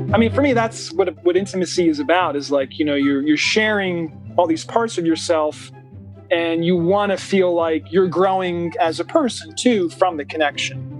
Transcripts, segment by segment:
I mean, for me, that's what intimacy is about, is like, you're sharing all these parts of yourself, and you want to feel like you're growing as a person too from the connection.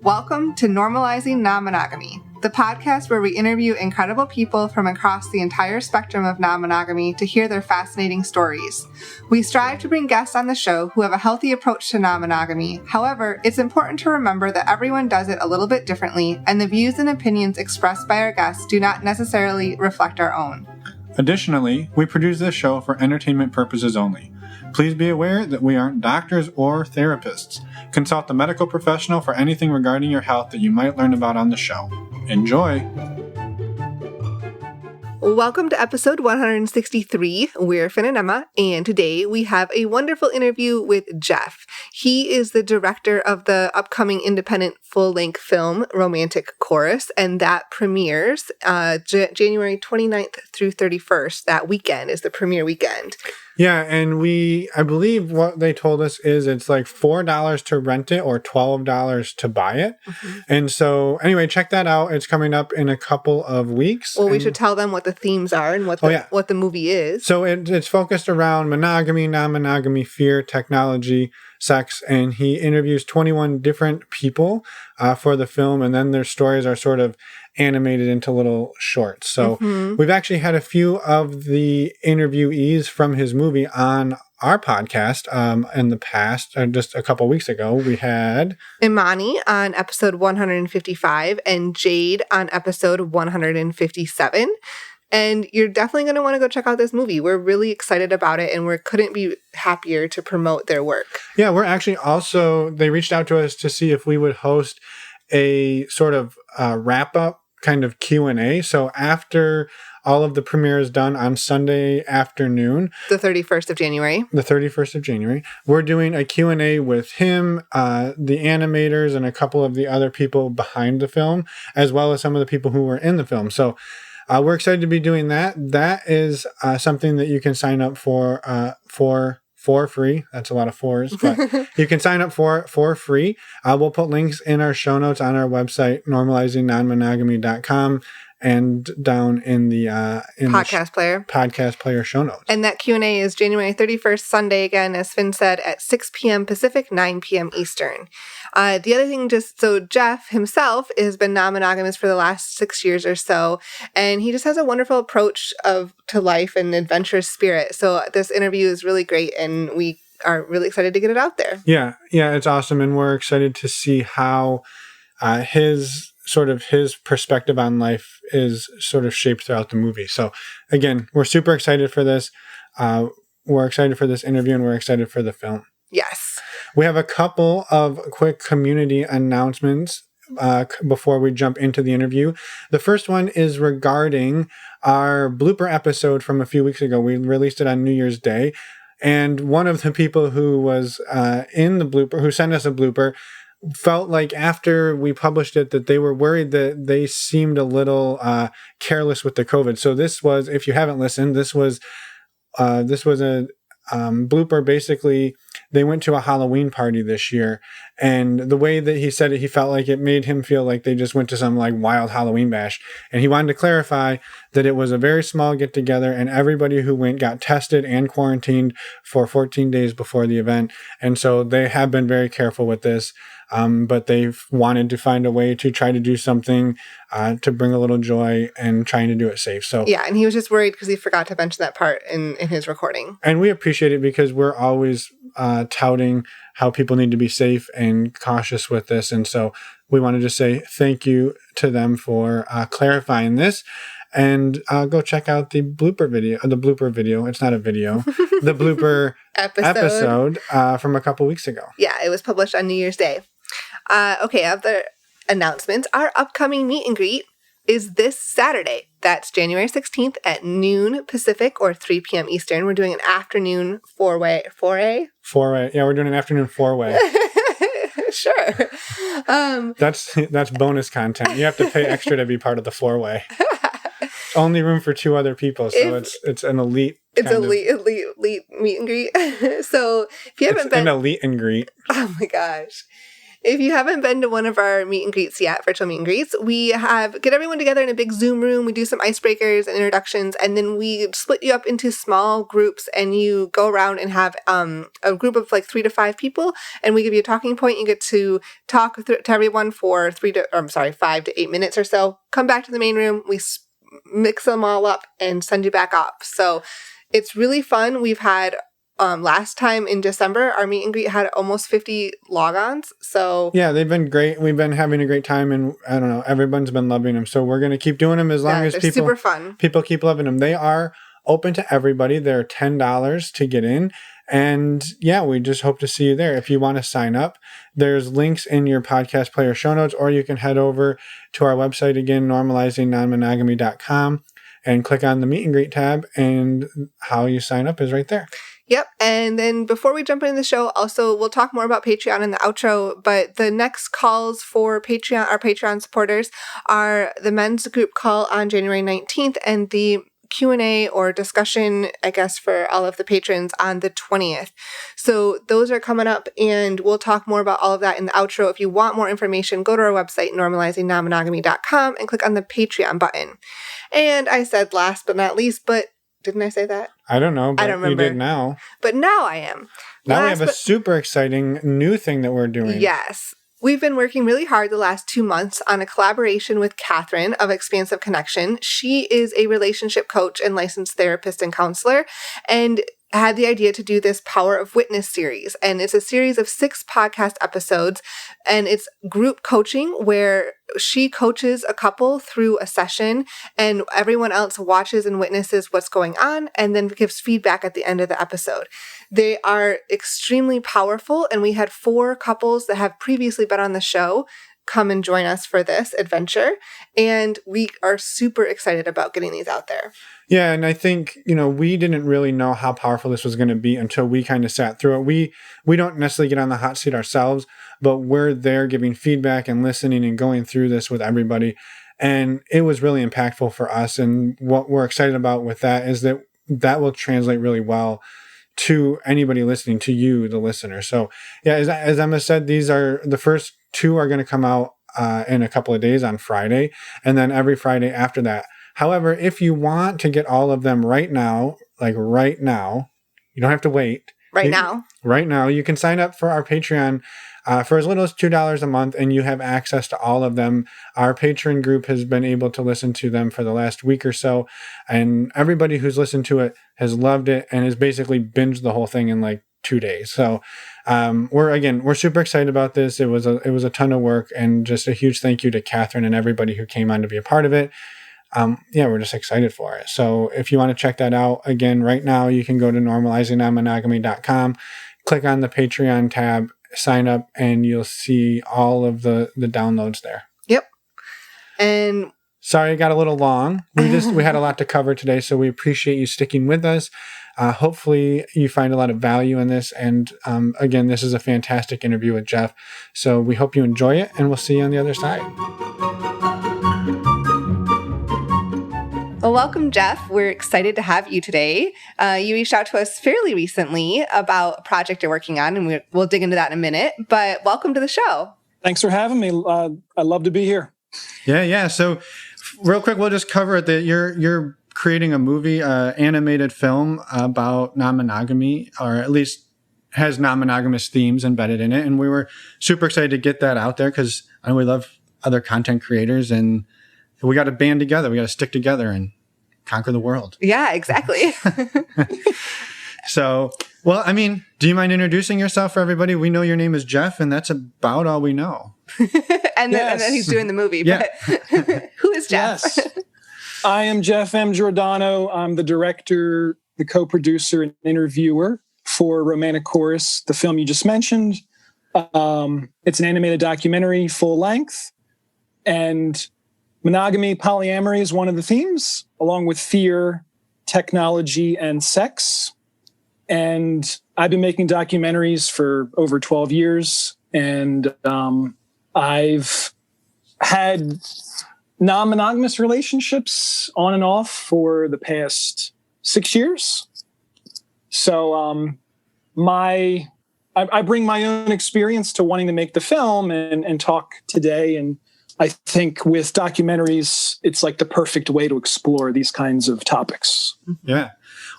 Welcome to Normalizing Non-Monogamy, the podcast where we interview incredible people from across the entire spectrum of non-monogamy to hear their fascinating stories. We strive to bring guests on the show who have a healthy approach to non-monogamy. However, it's important to remember that everyone does it a little bit differently, and the views and opinions expressed by our guests do not necessarily reflect our own. Additionally, we produce this show for entertainment purposes only. Please be aware that we aren't doctors or therapists. Consult a medical professional for anything regarding your health that you might learn about on the show. Enjoy! Welcome to episode 163. We're Finn and Emma, and today we have a wonderful interview with Jeff. He is the director of the upcoming independent full-length film, Romantic Chorus, and that premieres January 29th through 31st. That weekend is the premiere weekend. Yeah, and I believe what they told us is it's like $4 to rent it or $12 to buy it. Mm-hmm. And so, anyway, check that out. It's coming up in a couple of weeks. Well, we should tell them what the themes are and what the movie is. So it's focused around monogamy, non-monogamy, fear, technology, sex, and he interviews 21 different people for the film, and then their stories are sort of animated into little shorts. So we've actually had a few of the interviewees from his movie on our podcast in the past. Just a couple weeks ago, we had Imani on episode 155 and Jade on episode 157. And you're definitely going to want to go check out this movie. We're really excited about it, and we couldn't be happier to promote their work. Yeah, we're actually also, they reached out to us to see if we would host a sort of wrap-up kind of Q&A. So after all of the premiere is done on Sunday afternoon, the 31st of January, we're doing a Q&A with him, the animators, and a couple of the other people behind the film, as well as some of the people who were in the film. So we're excited to be doing that. That is something that you can sign up for free. That's a lot of fours, but you can sign up for free. We'll put links in our show notes on our website, normalizingnonmonogamy.com, and down in the podcast player show notes. And that Q&A is January 31st, Sunday, again, as Finn said, at 6 p.m. Pacific, 9 p.m. Eastern. The other thing, so Jeff himself has been non-monogamous for the last 6 years or so, and he just has a wonderful approach to life and adventurous spirit. So this interview is really great, and we are really excited to get it out there. Yeah, it's awesome, and we're excited to see how his perspective on life is sort of shaped throughout the movie. So again, we're super excited for this. We're excited for this interview, and we're excited for the film. Yes. We have a couple of quick community announcements before we jump into the interview. The first one is regarding our blooper episode from a few weeks ago. We released it on New Year's Day, and one of the people who was in the blooper, who sent us a blooper, felt like after we published it that they were worried that they seemed a little careless with the COVID. So this was, if you haven't listened, this was a blooper. Basically, they went to a Halloween party this year, and the way that he said it, he felt like it made him feel like they just went to some like wild Halloween bash. And he wanted to clarify that it was a very small get together, and everybody who went got tested and quarantined for 14 days before the event. And so they have been very careful with this. But they've wanted to find a way to try to do something to bring a little joy and trying to do it safe. So yeah, and he was just worried because he forgot to mention that part in his recording. And we appreciate it because we're always touting how people need to be safe and cautious with this. And so we wanted to say thank you to them for clarifying this. And go check out the blooper video. It's not a video. The blooper episode from a couple weeks ago. Yeah, it was published on New Year's Day. Okay, other announcements. Our upcoming meet and greet is this Saturday. That's January 16th at noon Pacific or 3 p.m. Eastern. We're doing an afternoon four-way. Yeah, we're doing an afternoon four-way. Sure. That's bonus content. You have to pay extra to be part of the four-way. Only room for two other people, so it's an elite. It's elite meet and greet. So if you haven't been an elite and greet. Oh my gosh. If you haven't been to one of our meet and greets yet, virtual meet and greets, we get everyone together in a big Zoom room. We do some icebreakers and introductions, and then we split you up into small groups, and you go around and have a group of like 3 to 5 people, and we give you a talking point. You get to talk to everyone for 5 to 8 minutes or so. Come back to the main room. We mix them all up and send you back up. So it's really fun. We've had last time in December, our meet and greet had almost 50 logons. So yeah, they've been great. We've been having a great time, and I don't know, everyone's been loving them. So we're going to keep doing them as long as super fun. People keep loving them. They are open to everybody. They're $10 to get in. And yeah, we just hope to see you there. If you want to sign up, there's links in your podcast player show notes, or you can head over to our website again, normalizingnonmonogamy.com, and click on the meet and greet tab, and how you sign up is right there. Yep. And then before we jump into the show, also, we'll talk more about Patreon in the outro, but the next calls for Patreon, our Patreon supporters, are the men's group call on January 19th and the Q&A or discussion, I guess, for all of the patrons on the 20th. So those are coming up, and we'll talk more about all of that in the outro. If you want more information, go to our website, normalizingnonmonogamy.com, and click on the Patreon button. And I said last but not least, but didn't I say that? I don't know, but I don't remember. You did now. But now I am. Now we have a super exciting new thing that we're doing. Yes. We've been working really hard the last 2 months on a collaboration with Catherine of Expansive Connection. She is a relationship coach and licensed therapist and counselor, and had the idea to do this Power of Witness series. And it's a series of 6 podcast episodes, and it's group coaching where she coaches a couple through a session, and everyone else watches and witnesses what's going on and then gives feedback at the end of the episode. They are extremely powerful, and we had 4 couples that have previously been on the show come and join us for this adventure, and we are super excited about getting these out there. Yeah, and I think, we didn't really know how powerful this was going to be until we kind of sat through it. We don't necessarily get on the hot seat ourselves, but we're there giving feedback and listening and going through this with everybody. And it was really impactful for us. And what we're excited about with that is that will translate really well to anybody listening, to you, the listener. So yeah, as Emma said, these are the first 2 are going to come out in a couple of days on Friday, and then every Friday after that. However, if you want to get all of them right now, you don't have to wait. Right now, you can sign up for our Patreon for as little as $2 a month, and you have access to all of them. Our patron group has been able to listen to them for the last week or so, and everybody who's listened to it has loved it and has basically binged the whole thing in 2 days. So we're super excited about this. It was a ton of work, and just a huge thank you to Catherine and everybody who came on to be a part of it. We're just excited for it. So if you want to check that out, again, right now, you can go to normalizingnonmonogamy.com, click on the Patreon tab, sign up, and you'll see all of the downloads there. Yep. And sorry, it got a little long. We had a lot to cover today, so we appreciate you sticking with us. Hopefully you find a lot of value in this. And again, this is a fantastic interview with Jeff. So we hope you enjoy it, and we'll see you on the other side. Well, welcome, Jeff. We're excited to have you today. You reached out to us fairly recently about a project you're working on, and we'll dig into that in a minute. But welcome to the show. Thanks for having me. I love to be here. Yeah. So real quick, we'll just cover it. That you're creating a movie, animated film about non-monogamy, or at least has non-monogamous themes embedded in it. And we were super excited to get that out there because I know we love other content creators, and we got to band together. We got to stick together and conquer the world. Yeah, exactly. So, do you mind introducing yourself for everybody? We know your name is Jeff, and that's about all we know. and then he's doing the movie. Yeah. But who is Jeff? Yes. I am Jeff M. Giordano. I'm the director, the co-producer, and interviewer for Romantic Chorus, the film you just mentioned. It's an animated documentary, full length, and monogamy, polyamory is one of the themes, along with fear, technology, and sex. And I've been making documentaries for over 12 years, and I've had non-monogamous relationships on and off for the past 6 years. So my I bring my own experience to wanting to make the film and talk today. And I think with documentaries, it's like the perfect way to explore these kinds of topics. Yeah.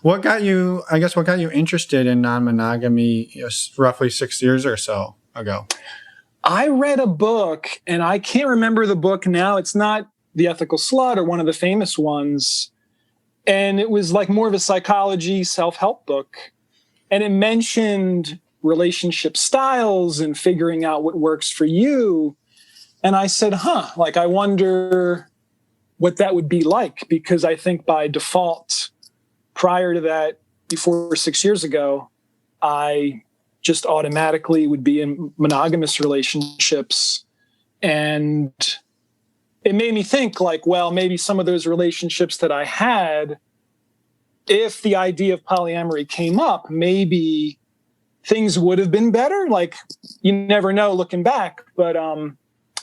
What got you interested in non-monogamy roughly 6 years or so ago? I read a book, and I can't remember the book now. It's not The Ethical Slut or one of the famous ones. And it was like more of a psychology self-help book. And it mentioned relationship styles and figuring out what works for you. And I said, like, I wonder what that would be like, because I think by default, prior to that, before 6 years ago, I just automatically would be in monogamous relationships. And it made me think like, well, maybe some of those relationships that I had, if the idea of polyamory came up, maybe things would have been better. Like, you never know looking back. But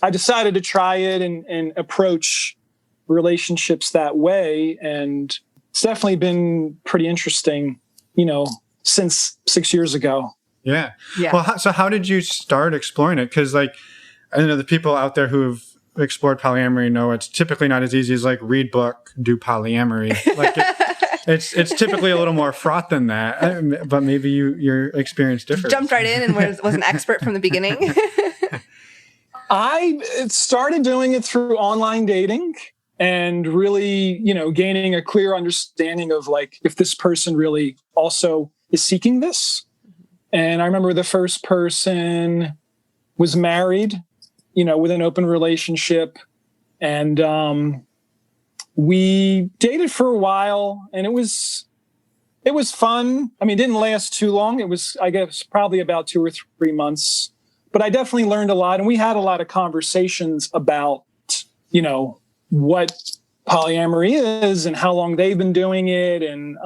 I decided to try it and approach relationships that way. And it's definitely been pretty interesting, since 6 years ago. Yeah. Well, so how did you start exploring it? Because, like, I know the people out there who've explored polyamory know it's typically not as easy as like read book, do polyamory. Like it's typically a little more fraught than that. But maybe your experience differs. Jumped right in and was an expert from the beginning. I started doing it through online dating and really, gaining a clear understanding of like if this person really also is seeking this. And I remember the first person was married, with an open relationship. And we dated for a while, and it was fun. I mean, it didn't last too long. It was, I guess, probably about 2 or 3 months. But I definitely learned a lot. And we had a lot of conversations about, what polyamory is and how long they've been doing it. And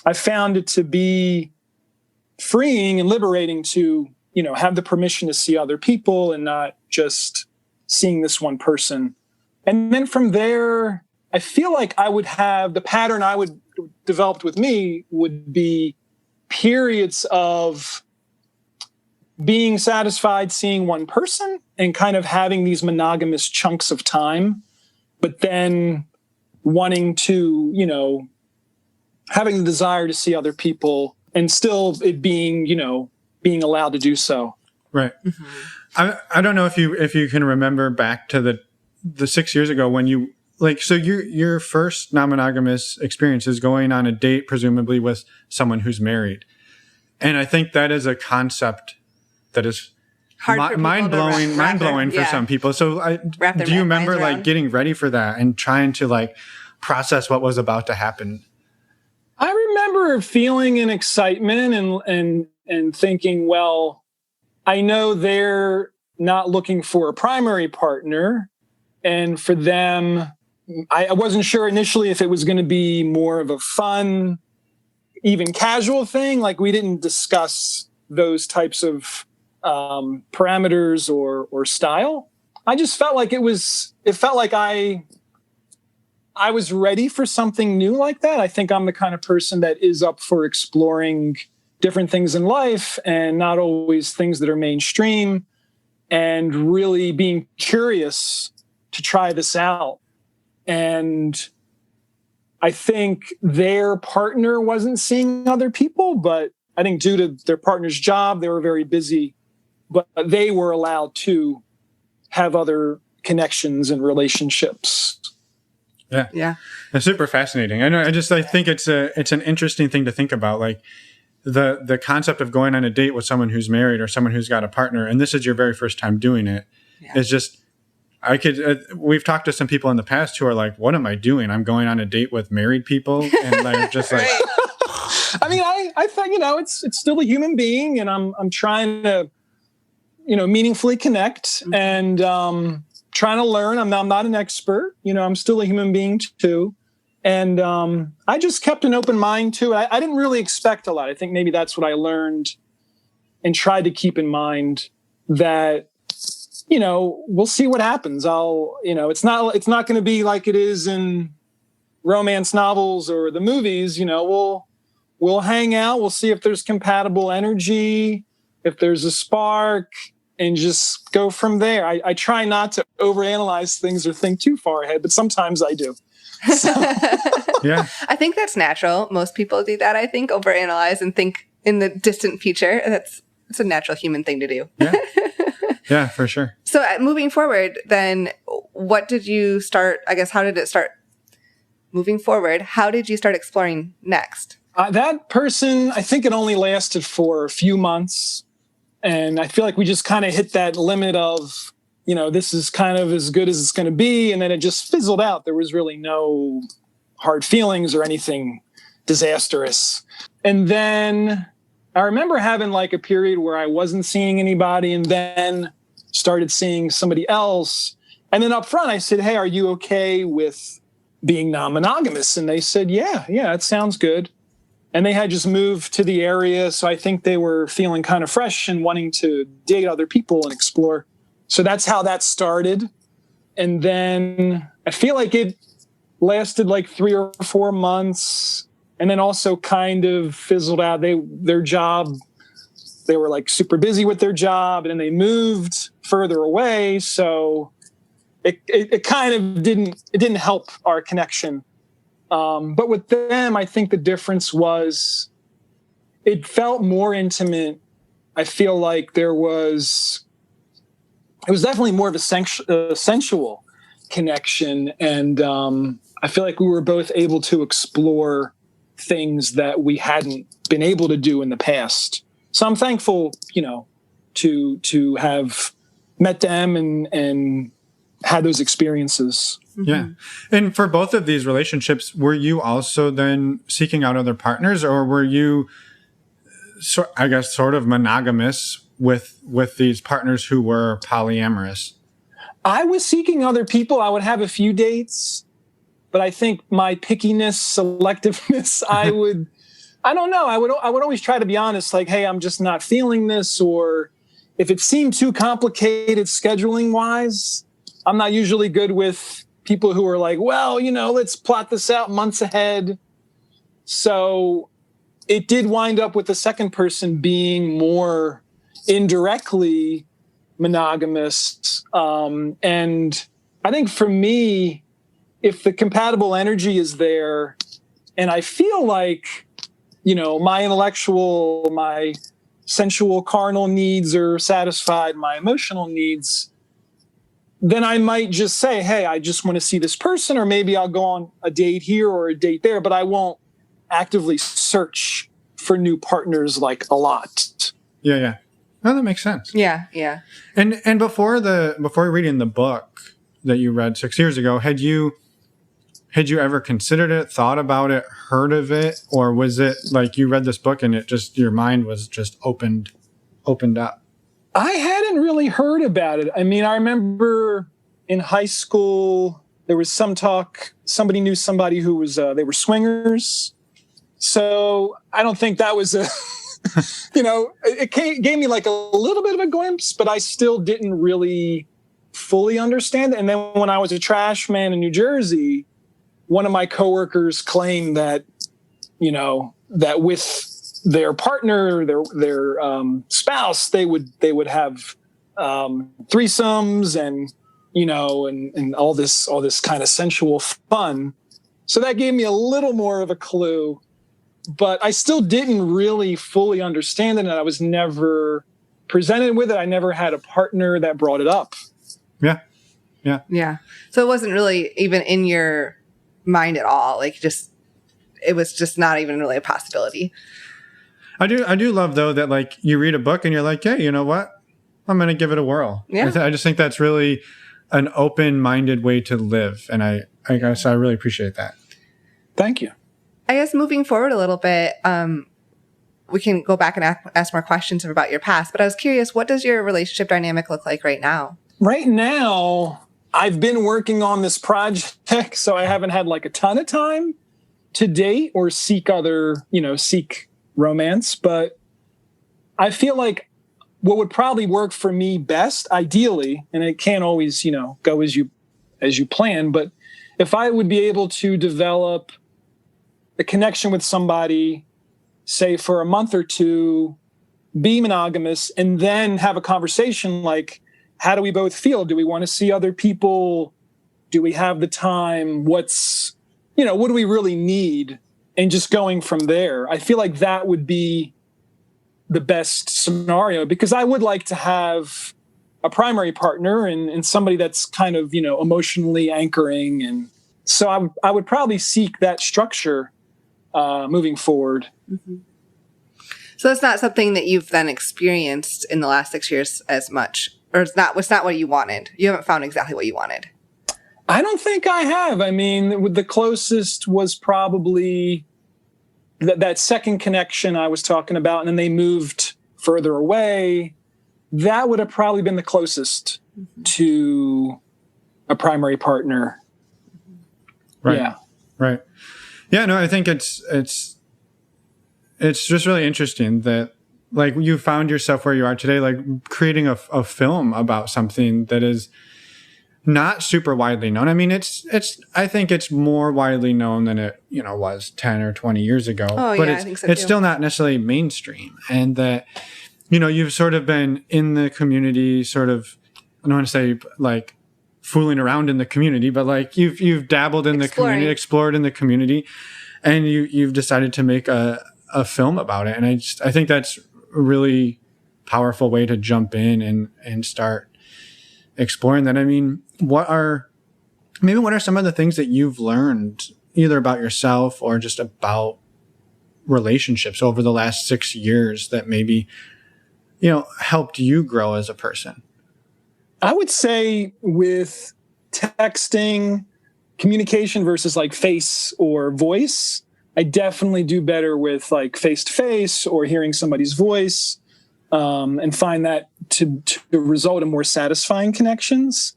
I found it to be freeing and liberating to, have the permission to see other people and not just seeing this one person. And then from there, I feel like I would have the pattern I would developed with me would be periods of being satisfied seeing one person and kind of having these monogamous chunks of time, but then wanting to, having the desire to see other people and still it being, being allowed to do so. Right. Mm-hmm. I don't know if you can remember back to the 6 years ago when you so your first non-monogamous experience is going on a date, presumably with someone who's married. And I think that is a concept that is mind blowing for some people. So do you remember like getting ready for that and trying to like process what was about to happen? I remember feeling an excitement and thinking, well, I know they're not looking for a primary partner. And for them, I wasn't sure initially if it was going to be more of a fun, even casual thing. Like we didn't discuss those types of parameters or style. I just felt like it felt like I was ready for something new like that. I think I'm the kind of person that is up for exploring different things in life and not always things that are mainstream, and really being curious to try this out. And I think their partner wasn't seeing other people, but I think due to their partner's job, they were very busy, but they were allowed to have other connections and relationships. Yeah. It's super fascinating. I think it's an interesting thing to think about. Like the concept of going on a date with someone who's married or someone who's got a partner, and this is your very first time doing it, is just, we've talked to some people in the past who are like, what am I doing? I'm going on a date with married people. And they're just like, I mean, I think, it's still a human being, and I'm trying to, meaningfully connect and, trying to learn. I'm not an expert, I'm still a human being too. And I just kept an open mind to it. I didn't really expect a lot. I think maybe that's what I learned and tried to keep in mind, that, we'll see what happens. It's not going to be like it is in romance novels or the movies. We'll hang out. We'll see if there's compatible energy. if there's a spark, and just go from there. I try not to overanalyze things or think too far ahead, but sometimes I do. So. Yeah. I think that's natural. Most people do that, I think, overanalyze and think in the distant future. It's a natural human thing to do. Yeah. Yeah, for sure. So moving forward, then what did you start? I guess, how did it start moving forward? How did you start exploring next? That person, I think it only lasted for a few months. And I feel like we just kind of hit that limit of, this is kind of as good as it's going to be. And then it just fizzled out. There was really no hard feelings or anything disastrous. And then I remember having like a period where I wasn't seeing anybody and then started seeing somebody else. And then up front, I said, hey, are you okay with being non-monogamous? And they said, yeah, it sounds good. And they had just moved to the area. So I think they were feeling kind of fresh and wanting to date other people and explore. So that's how that started. And then I feel like it lasted like 3 or 4 months and then also kind of fizzled out. Their job, they were like super busy with their job and then they moved further away. So it kind of didn't help our connection. But with them, I think the difference was it felt more intimate. I feel like it was definitely more of a sensual connection. And I feel like we were both able to explore things that we hadn't been able to do in the past. So I'm thankful, to have met them and had those experiences. Yeah. And for both of these relationships, were you also then seeking out other partners, or were you, sort of monogamous with these partners who were polyamorous? I was seeking other people. I would have a few dates, but I think my pickiness, selectiveness, I don't know. I would always try to be honest, like, hey, I'm just not feeling this. Or if it seemed too complicated scheduling wise, I'm not usually good with people who are like, well, let's plot this out months ahead. So it did wind up with the second person being more indirectly monogamous. And I think for me, if the compatible energy is there and I feel like, my intellectual, my sensual, carnal needs are satisfied, my emotional needs, then I might just say, hey, I just want to see this person, or maybe I'll go on a date here or a date there, but I won't actively search for new partners like a lot. Yeah. Oh, that makes sense. Yeah. And before reading the book that you read 6 years ago, had you ever considered it, thought about it, heard of it, or was it like you read this book and it just, your mind was just opened up? I hadn't really heard about it. I mean, I remember in high school, there was some talk, somebody knew somebody who was, they were swingers. So I don't think that was it gave me like a little bit of a glimpse, but I still didn't really fully understand it. And then when I was a trash man in New Jersey, one of my coworkers claimed that, that with their partner, their spouse, they would have threesomes and and all this kind of sensual fun. So that gave me a little more of a clue, but I still didn't really fully understand it, and I was never presented with it. I never had a partner that brought it up. Yeah. So it wasn't really even in your mind at all. Like, it was just not even really a possibility. I do love though that like you read a book and you're like, hey, you know what? I'm going to give it a whirl. Yeah. I just think that's really an open-minded way to live. And I guess I really appreciate that. Thank you. I guess moving forward a little bit, we can go back and ask more questions about your past, but I was curious, what does your relationship dynamic look like right now? Right now, I've been working on this project, so I haven't had like a ton of time to date or seek romance, but I feel like what would probably work for me best, ideally, and it can't always, go as you plan, but if I would be able to develop a connection with somebody, say for a month or two, be monogamous, and then have a conversation like, how do we both feel? Do we want to see other people? Do we have the time? What do we really need? And just going from there. I feel like that would be the best scenario, because I would like to have a primary partner and somebody that's kind of, emotionally anchoring. And so I would probably seek that structure moving forward. Mm-hmm. So that's not something that you've then experienced in the last 6 years as much, or it's not what you wanted. You haven't found exactly what you wanted. I don't think I have. I mean, the closest was probably that second connection I was talking about, and then they moved further away. That would have probably been the closest to a primary partner. Right. Yeah. Right. Yeah, no, I think it's just really interesting that, like, you found yourself where you are today, like creating a film about something that is not super widely known. I mean, I think it's more widely known than it, was 10 or 20 years ago. Oh, but yeah, I think so it's too. still not necessarily mainstream. And that, you've sort of been in the community, sort of, I don't want to say like fooling around in the community, but like you've dabbled in the community, explored in the community, and you've decided to make a film about it. And I think that's a really powerful way to jump in and start exploring that. I mean, what are some of the things that you've learned either about yourself or just about relationships over the last 6 years that maybe, helped you grow as a person? I would say with texting, communication versus like face or voice, I definitely do better with like face to face or hearing somebody's voice, and find that to result in more satisfying connections.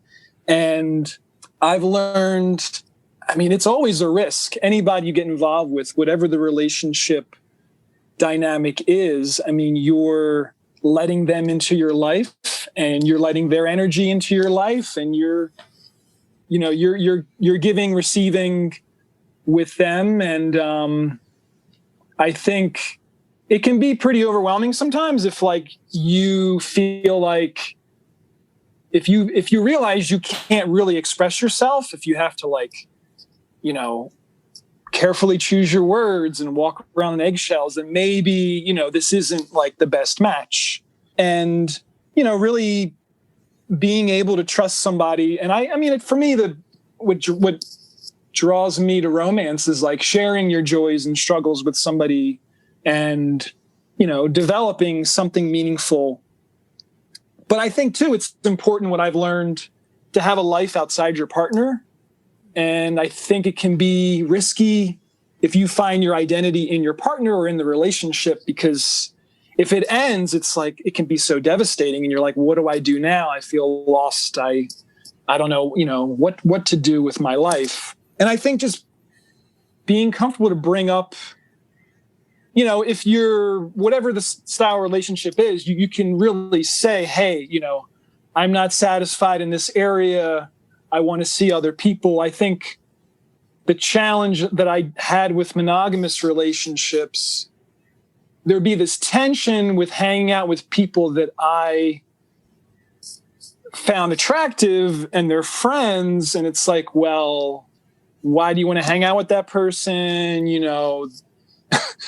And I've learned, I mean, it's always a risk. Anybody you get involved with, whatever the relationship dynamic is, I mean, you're letting them into your life and you're letting their energy into your life, and you're giving, receiving with them. And I think it can be pretty overwhelming sometimes if like you feel like if you realize you can't really express yourself, if you have to like, carefully choose your words and walk around in eggshells, and maybe, this isn't like the best match. And, really being able to trust somebody. And I mean, for me, what draws me to romance is like sharing your joys and struggles with somebody and, developing something meaningful. But I think too, it's important, what I've learned, to have a life outside your partner. And I think it can be risky if you find your identity in your partner or in the relationship, because if it ends, it's like, it can be so devastating. And you're like, what do I do now? I feel lost. I don't know, what to do with my life. And I think just being comfortable to bring up, if you're, whatever the style relationship is, you can really say, hey, I'm not satisfied in this area. I want to see other people. I think the challenge that I had with monogamous relationships, there'd be this tension with hanging out with people that I found attractive and they're friends. And it's like, well, why do you want to hang out with that person?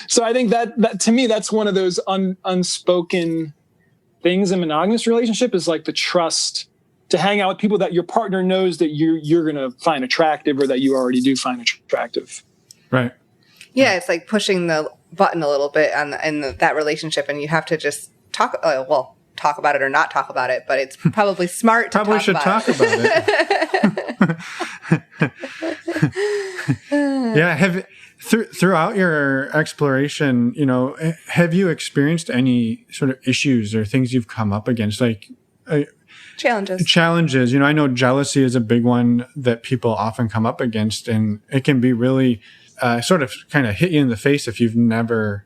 So I think that to me, that's one of those unspoken things in monogamous relationship, is like the trust to hang out with people that your partner knows that you're going to find attractive, or that you already do find attractive. Right. Yeah. It's like pushing the button a little bit in that relationship, and you have to just talk about it or not talk about it, but it's probably smart to probably should talk about it. Yeah. Throughout your exploration, have you experienced any sort of issues or things you've come up against, like challenges? I know jealousy is a big one that people often come up against, and it can be really sort of kind of hit you in the face if you've never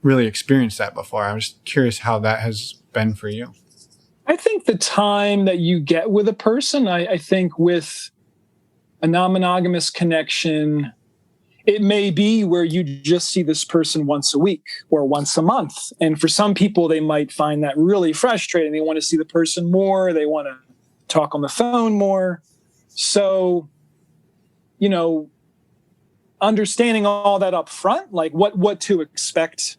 really experienced that before. I was curious how that has been for you. I think the time that you get with a person, I think with a non-monogamous connection, it may be where you just see this person once a week or once a month. And for some people, they might find that really frustrating. They want to see the person more. They want to talk on the phone more. So, understanding all that up front, like what to expect,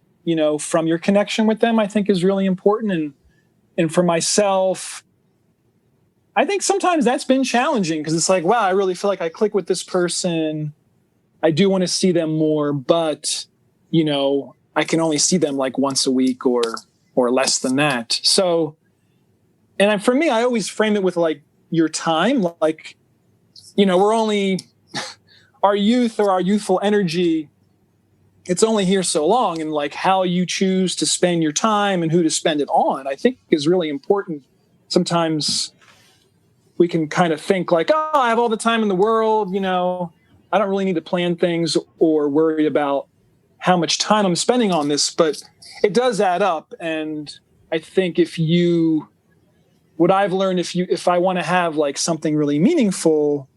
from your connection with them, I think is really important. And for myself, I think sometimes that's been challenging because it's like, wow, I really feel like I click with this person. I do want to see them more, but, I can only see them like once a week or less than that. So, and for me, I always frame it with like your time, like, we're only our youth or our youthful energy. It's only here so long. And like how you choose to spend your time and who to spend it on, I think is really important. Sometimes we can kind of think like, oh, I have all the time in the world. I don't really need to plan things or worry about how much time I'm spending on this, but it does add up. And I think what I've learned, if I want to have like something really meaningful,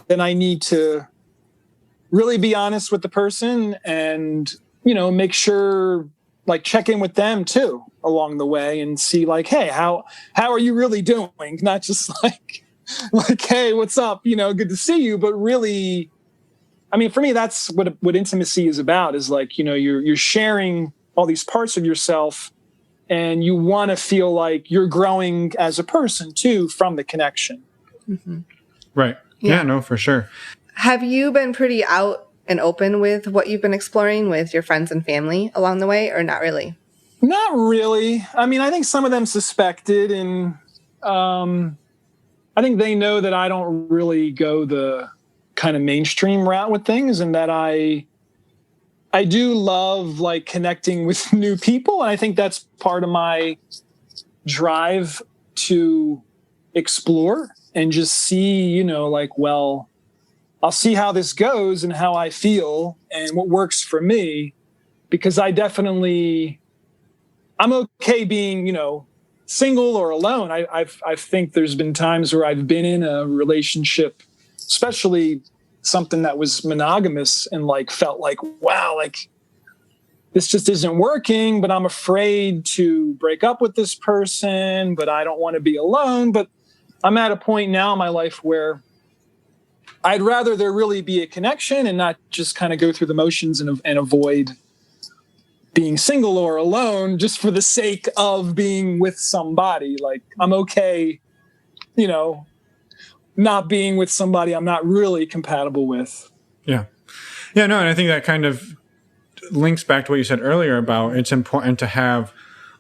then I need to really be honest with the person and, make sure, like check in with them too along the way and see like, hey, how are you really doing? Not just like, hey, what's up? Good to see you. But really, I mean, for me, that's what intimacy is about, is like, you're sharing all these parts of yourself and you want to feel like you're growing as a person too from the connection. Mm-hmm. Right. Yeah, no, for sure. Have you been pretty out and open with what you've been exploring with your friends and family along the way, or not really? Not really. I mean, I think some of them suspected, and I think they know that I don't really go the kind of mainstream route with things, and that I do love like connecting with new people. And I think that's part of my drive to explore and just see, like, well, I'll see how this goes and how I feel and what works for me, because I'm okay being, single or alone. I think there's been times where I've been in a relationship, especially something that was monogamous, and like felt like, wow, like this just isn't working, but I'm afraid to break up with this person, but I don't want to be alone. But I'm at a point now in my life where I'd rather there really be a connection and not just kind of go through the motions and avoid being single or alone just for the sake of being with somebody. Like, I'm okay, not being with somebody I'm not really compatible with. Yeah. Yeah, no, and I think that kind of links back to what you said earlier about it's important to have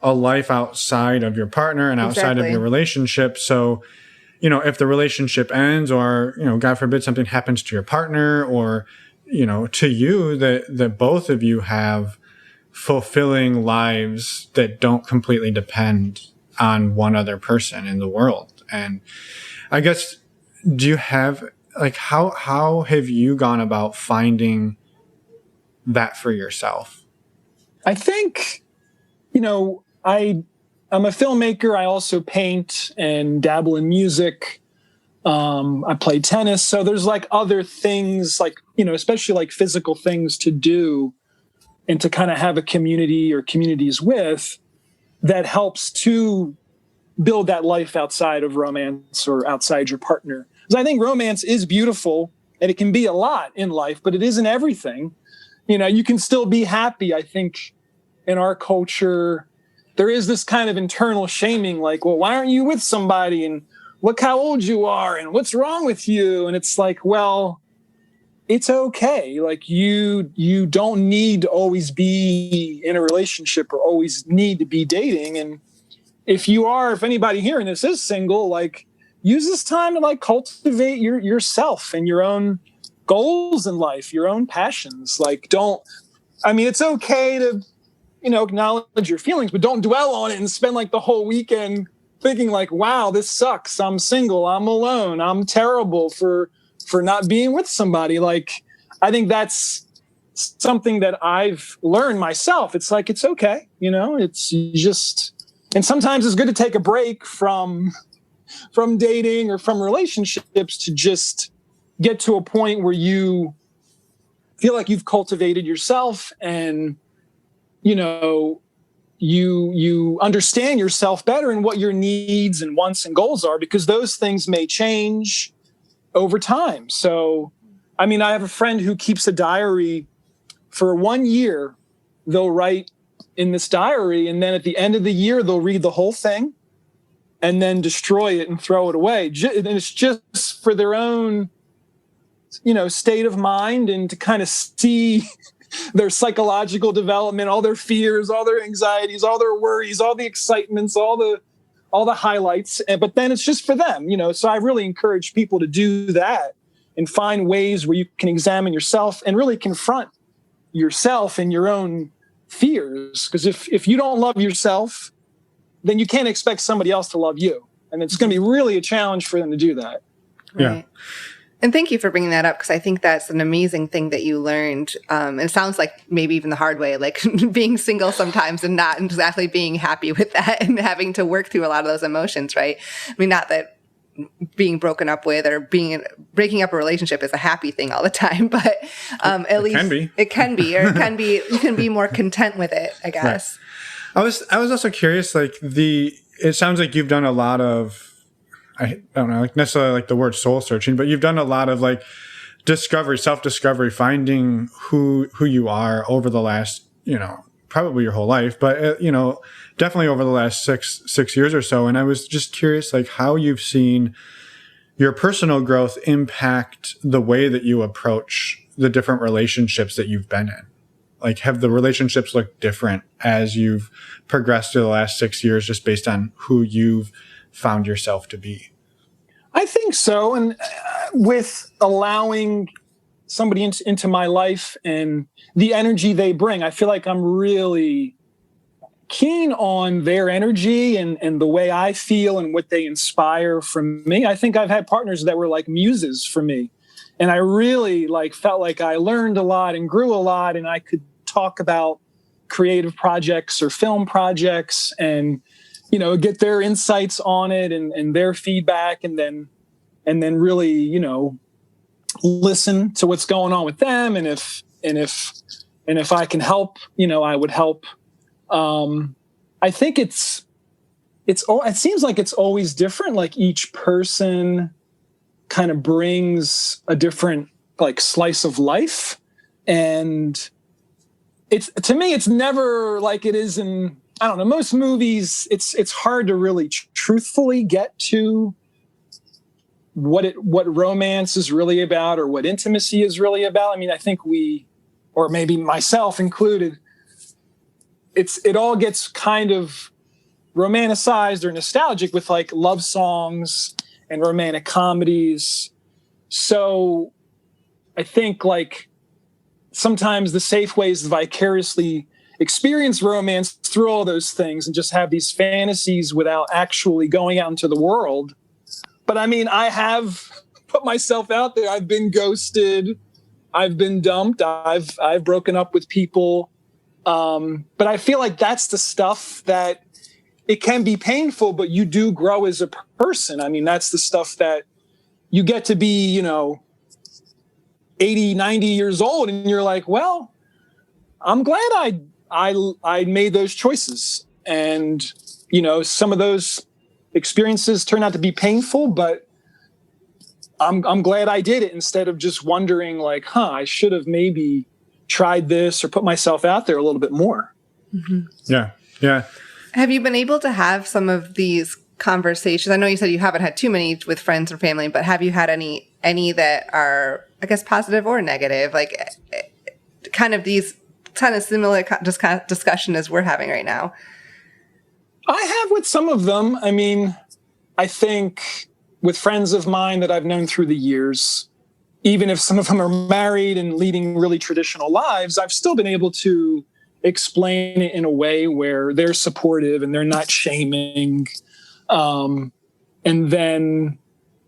a life outside of your partner and outside of your relationship. So, if the relationship ends or, God forbid something happens to your partner or, to you, that both of you have fulfilling lives that don't completely depend on one other person in the world. And I guess, do you have, like, how have you gone about finding that for yourself? I think, I'm a filmmaker. I also paint and dabble in music. I play tennis. So there's like other things, like, especially like physical things to do and to kind of have a community or communities with, that helps to build that life outside of romance or outside your partner. Because I think romance is beautiful and it can be a lot in life, but it isn't everything. You can still be happy. I think in our culture, there is this kind of internal shaming, like, well, why aren't you with somebody? And look how old you are and what's wrong with you? And it's like, well, it's okay. Like, you don't need to always be in a relationship or always need to be dating. And if anybody hearing this is single, like, use this time to like cultivate yourself and your own goals in life, your own passions. Like, it's okay to, acknowledge your feelings, but don't dwell on it and spend like the whole weekend thinking like, wow, this sucks. I'm single. I'm alone. I'm terrible for not being with somebody. Like, I think that's something that I've learned myself. It's like, it's okay. It's just, and sometimes it's good to take a break from dating or from relationships to just get to a point where you feel like you've cultivated yourself and, you understand yourself better and what your needs and wants and goals are, because those things may change over time. So, I have a friend who keeps a diary for 1 year. They'll write in this diary, and then at the end of the year, they'll read the whole thing and then destroy it and throw it away. And it's just for their own, state of mind, and to kind of see their psychological development, all their fears, all their anxieties, all their worries, all the excitements, all the highlights. But then it's just for them, So I really encourage people to do that and find ways where you can examine yourself and really confront yourself and your own fears. Because if you don't love yourself, then you can't expect somebody else to love you. And it's going to be really a challenge for them to do that. Yeah. Right. And thank you for bringing that up, because I think that's an amazing thing that you learned. And it sounds like maybe even the hard way, like being single sometimes and not exactly being happy with that and having to work through a lot of those emotions, right? Not that being broken up with or breaking up a relationship is a happy thing all the time, but at least it can be, you can be more content with it, I guess. Right. I was also curious, it sounds like you've done a lot of, I don't know, necessarily like the word soul searching, but you've done a lot of self-discovery, finding who you are over the last, probably your whole life, but, definitely over the last six years or so. And I was just curious, how you've seen your personal growth impact the way that you approach the different relationships that you've been in. Have the relationships looked different as you've progressed through the last 6 years, just based on who you've found yourself to be? I think so. And with allowing somebody into my life and the energy they bring, I feel like I'm really keen on their energy and the way I feel and what they inspire from me. I think I've had partners that were like muses for me. And I really felt like I learned a lot and grew a lot, and I could talk about creative projects or film projects and get their insights on it and their feedback, and then really, listen to what's going on with them. And if I can help, I would help. I think it seems like it's always different. Each person kind of brings a different slice of life. And to me, it's never like it is in, I don't know, most movies. It's hard to really truthfully get to what romance is really about or what intimacy is really about. I think or maybe myself included, it all gets kind of romanticized or nostalgic with love songs and romantic comedies. So I think sometimes the safe way is to vicariously experience romance through all those things and just have these fantasies without actually going out into the world. But I have put myself out there. I've been ghosted. I've been dumped. I've broken up with people. But I feel like that's the stuff that it can be painful, but you do grow as a person. That's the stuff that you get to be, 80, 90 years old. And you're like, well, I'm glad I made those choices. And, some of those experiences turn out to be painful, but I'm glad I did it, instead of just wondering I should have maybe tried this or put myself out there a little bit more. Mm-hmm. Yeah. Yeah. Have you been able to have some of these conversations? I know you said you haven't had too many with friends or family, but have you had any that are, I guess, positive or negative? Kind of similar discussion as we're having right now. I have with some of them. I think with friends of mine that I've known through the years, even if some of them are married and leading really traditional lives, I've still been able to explain it in a way where they're supportive and they're not shaming. And then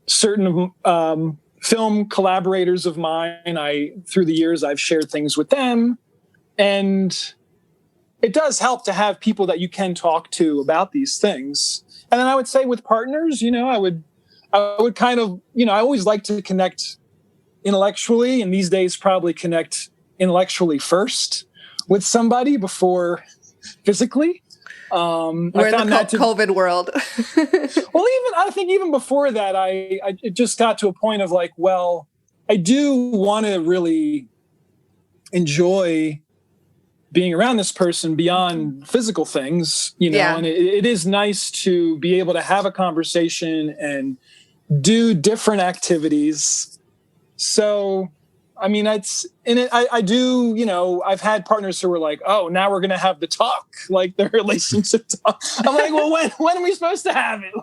certain film collaborators of mine, through the years, I've shared things with them. And it does help to have people that you can talk to about these things. And then I would say with partners, I would kind of, I always like to connect intellectually, and these days probably connect intellectually first with somebody before physically. We're in the COVID world. Well, I think even before that, it just got to a point of like, well, I do want to really enjoy being around this person beyond physical things, and it is nice to be able to have a conversation and do different activities. So, I mean, I do, I've had partners who were like, oh, now we're going to have the talk, like the relationship talk. I'm like, well, when are we supposed to have it?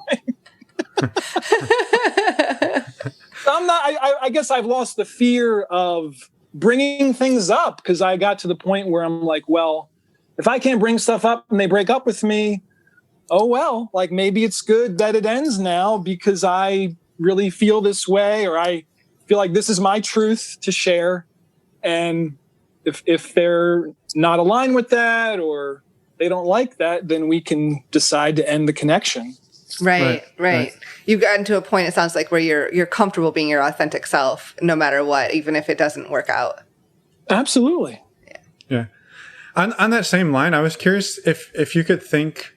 I guess I've lost the fear of bringing things up because I got to the point where I'm like, well, if I can't bring stuff up and they break up with me, oh, well, like maybe it's good that it ends now because I really feel this way, or I feel like this is my truth to share. And if they're not aligned with that or they don't like that, then we can decide to end the connection. Right. You've gotten to a point, it sounds like, where you're comfortable being your authentic self no matter what, even if it doesn't work out. Absolutely. Yeah. On that same line, I was curious if you could think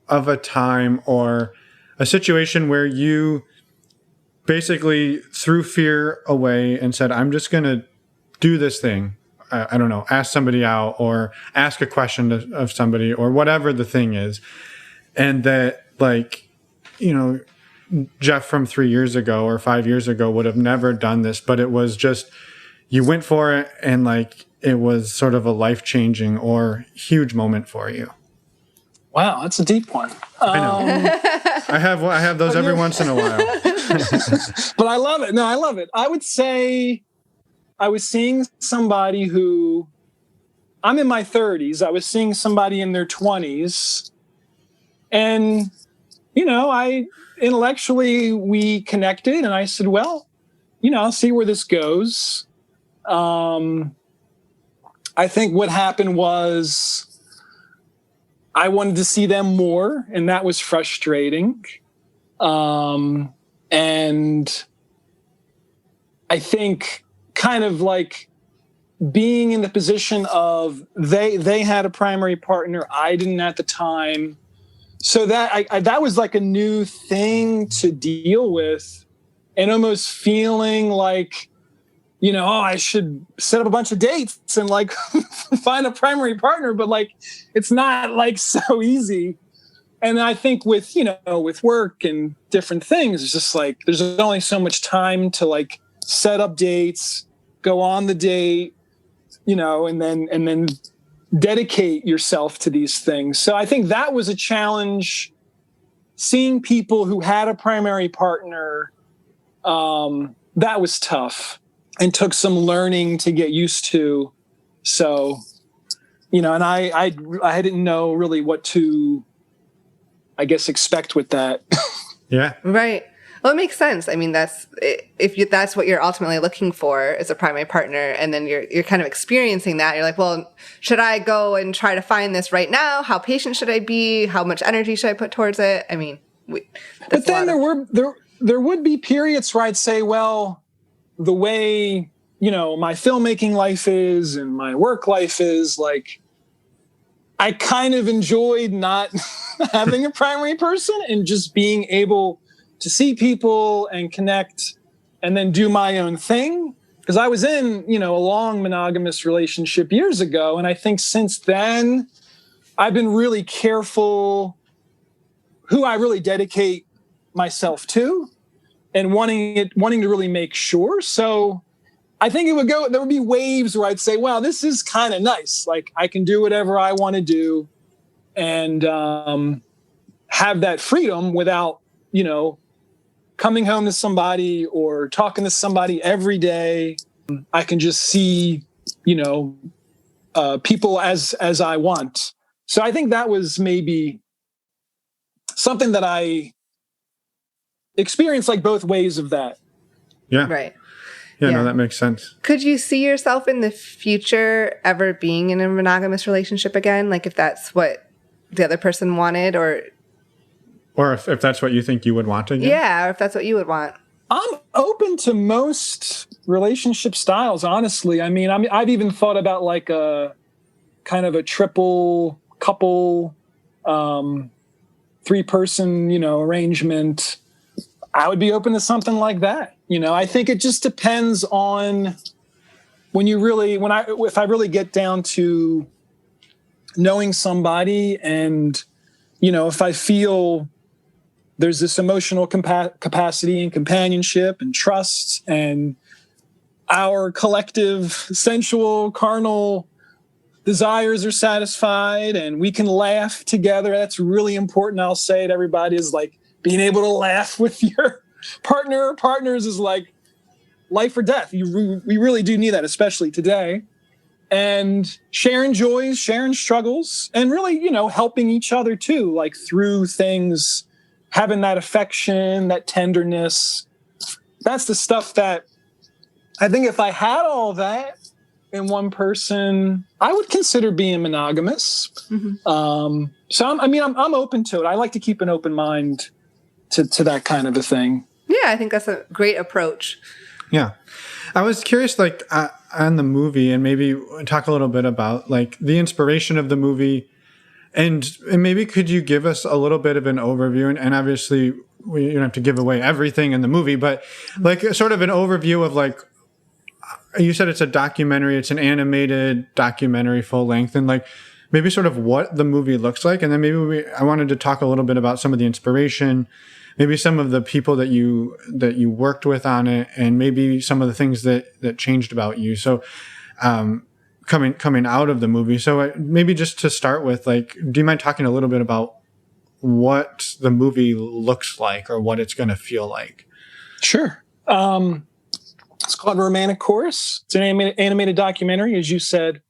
of a time or a situation where you basically threw fear away and said, I'm just going to do this thing. I don't know, ask somebody out or ask a question of somebody or whatever the thing is. And that, like, Jeff from 3 years ago or 5 years ago would have never done this, but it was just, you went for it and like, it was sort of a life-changing or huge moment for you. Wow, that's a deep one. I know. I have those every once in a while. But I love it. No, I love it. I would say I was seeing somebody who, I'm in my 30s. I was seeing somebody in their 20s. And, intellectually we connected and I said, well, I'll see where this goes. I think what happened was I wanted to see them more, and that was frustrating. And I think kind of like being in the position of they had a primary partner, I didn't at the time. So that was like a new thing to deal with, and almost feeling like, I should set up a bunch of dates and like find a primary partner, but like, it's not like so easy. And I think with work and different things, it's just like, there's only so much time to like set up dates, go on the date, and then dedicate yourself to these things. So I think that was a challenge, seeing people who had a primary partner. That was tough and took some learning to get used to. So, and I didn't know really what to, I guess, expect with that. Yeah. Right. Well, it makes sense. I mean, that's what you're ultimately looking for as a primary partner, and then you're kind of experiencing that. You're like, well, should I go and try to find this right now? How patient should I be? How much energy should I put towards it? I mean, but then there would be periods where I'd say, well, the way my filmmaking life is and my work life is, like, I kind of enjoyed not having a primary person and just being able to see people and connect and then do my own thing. Because I was in, a long monogamous relationship years ago. And I think since then, I've been really careful who I really dedicate myself to and wanting to really make sure. So I think there would be waves where I'd say, wow, this is kind of nice. Like, I can do whatever I want to do and have that freedom without, coming home to somebody or talking to somebody every day. I can just see, people as I want. So I think that was maybe something that I experienced, like both ways of that. Yeah. Right. Yeah, no, that makes sense. Could you see yourself in the future ever being in a monogamous relationship again? Like, if that's what the other person wanted, or if that's what you think you would want again? Yeah, or if that's what you would want. I'm open to most relationship styles, honestly. I mean, I've even thought about like a kind of a triple couple, 3-person, arrangement. I would be open to something like that. I think it just depends on if I really get down to knowing somebody, and, if I feel there's this emotional capacity and companionship and trust, and our collective sensual, carnal desires are satisfied, and we can laugh together. That's really important. I'll say to everybody, is like being able to laugh with your partner or partners is like life or death. We really do need that, especially today. And sharing joys, sharing struggles, and really, helping each other too, like through things, having that affection, that tenderness. That's the stuff that I think if I had all that in one person, I would consider being monogamous. Mm-hmm. So I'm open to it. I like to keep an open mind to that kind of a thing. Yeah, I think that's a great approach. Yeah. I was curious, like, on the movie, and maybe talk a little bit about, like, the inspiration of the movie. And maybe could you give us a little bit of an overview? And obviously, you don't have to give away everything in the movie, but, like, sort of an overview of, like, you said it's a documentary, it's an animated documentary, full length, and, like, maybe sort of what the movie looks like. And then maybe I wanted to talk a little bit about some of the inspiration, maybe some of the people that you worked with on it, and maybe some of the things that changed about you. So, coming out of the movie. So maybe just to start with, like, do you mind talking a little bit about what the movie looks like, or what it's going to feel like? Sure. It's called Romantic Chorus. It's an animated documentary, as you said.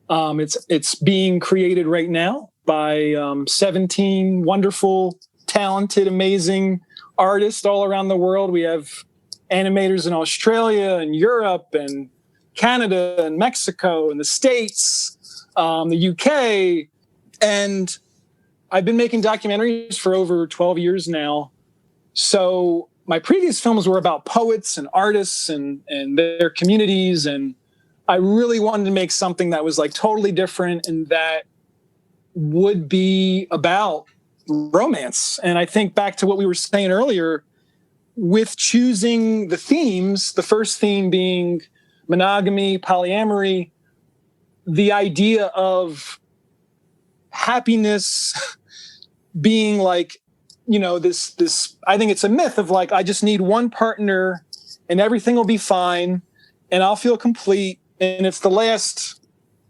It's being created right now by 17 wonderful, talented, amazing artists all around the world. We have animators in Australia and Europe and Canada and Mexico and the States, the UK. And I've been making documentaries for over 12 years now. So my previous films were about poets and artists and their communities. And I really wanted to make something that was like totally different and that would be about romance. And I think back to what we were saying earlier with choosing the themes, the first theme being monogamy, polyamory, the idea of happiness being like, this, I think it's a myth of like, I just need one partner and everything will be fine and I'll feel complete. And it's the last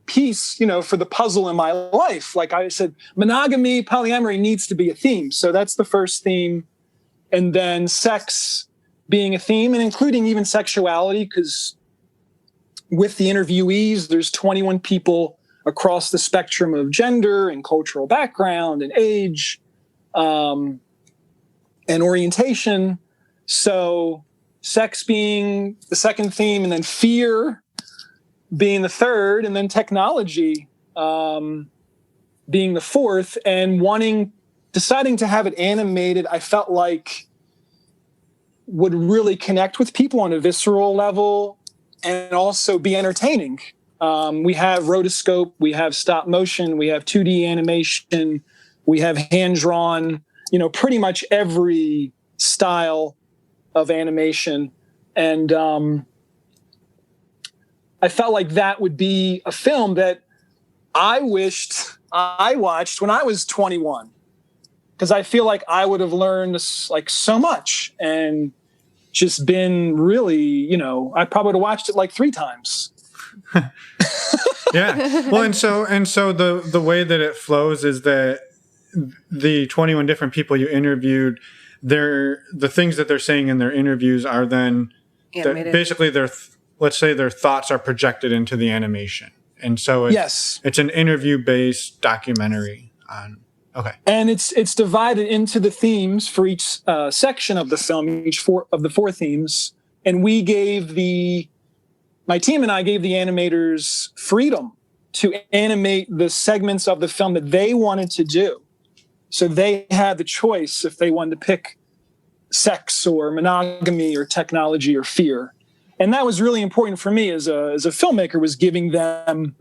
piece, for the puzzle in my life. Like I said, monogamy, polyamory needs to be a theme. So that's the first theme. And then sex being a theme, and including even sexuality, because with the interviewees, there's 21 people across the spectrum of gender and cultural background and age and orientation. So sex being the second theme, and then fear being the third, and then technology being the fourth. And deciding to have it animated, I felt like would really connect with people on a visceral level and also be entertaining. We have rotoscope, we have stop motion, we have 2D animation, we have hand-drawn, pretty much every style of animation. And I felt like that would be a film that I wished I watched when I was 21, because I feel like I would have learned like so much and just been really, I probably would have watched it like 3 times. Yeah. Well, and so the way that it flows is that the 21 different people you interviewed, the things that they're saying in their interviews are then basically let's say their thoughts are projected into the animation. And so it's an interview-based documentary on. Okay. And it's divided into the themes for each section of the film, each 4 of the 4 themes. And my team and I gave the animators freedom to animate the segments of the film that they wanted to do. So they had the choice if they wanted to pick sex or monogamy or technology or fear. And that was really important for me as a filmmaker, was giving them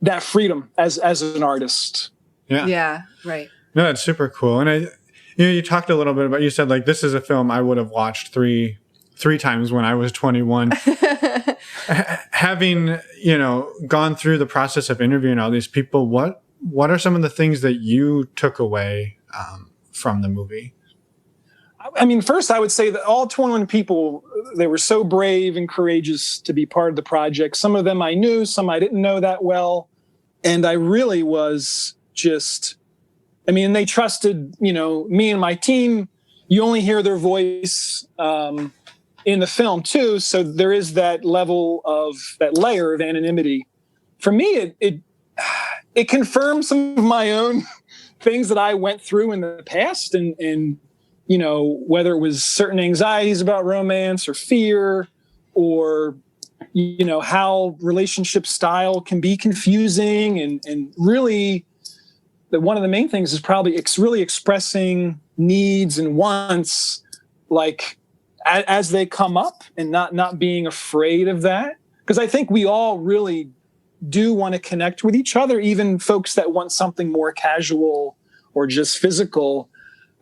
that freedom as an artist. Yeah, right. No, that's super cool. And you talked a little bit about, you said like, this is a film I would have watched three times when I was 21. Having, gone through the process of interviewing all these people, what are some of the things that you took away from the movie? I mean, first, I would say that all 21 people, they were so brave and courageous to be part of the project. Some of them I knew, some I didn't know that well. And I really was they trusted, me and my team. You only hear their voice in the film too. So there is that layer of anonymity. For me, it confirmed some of my own things that I went through in the past, and whether it was certain anxieties about romance or fear, or how relationship style can be confusing, and really that one of the main things is probably really expressing needs and wants, like as they come up, and not being afraid of that. Because I think we all really do want to connect with each other, even folks that want something more casual or just physical.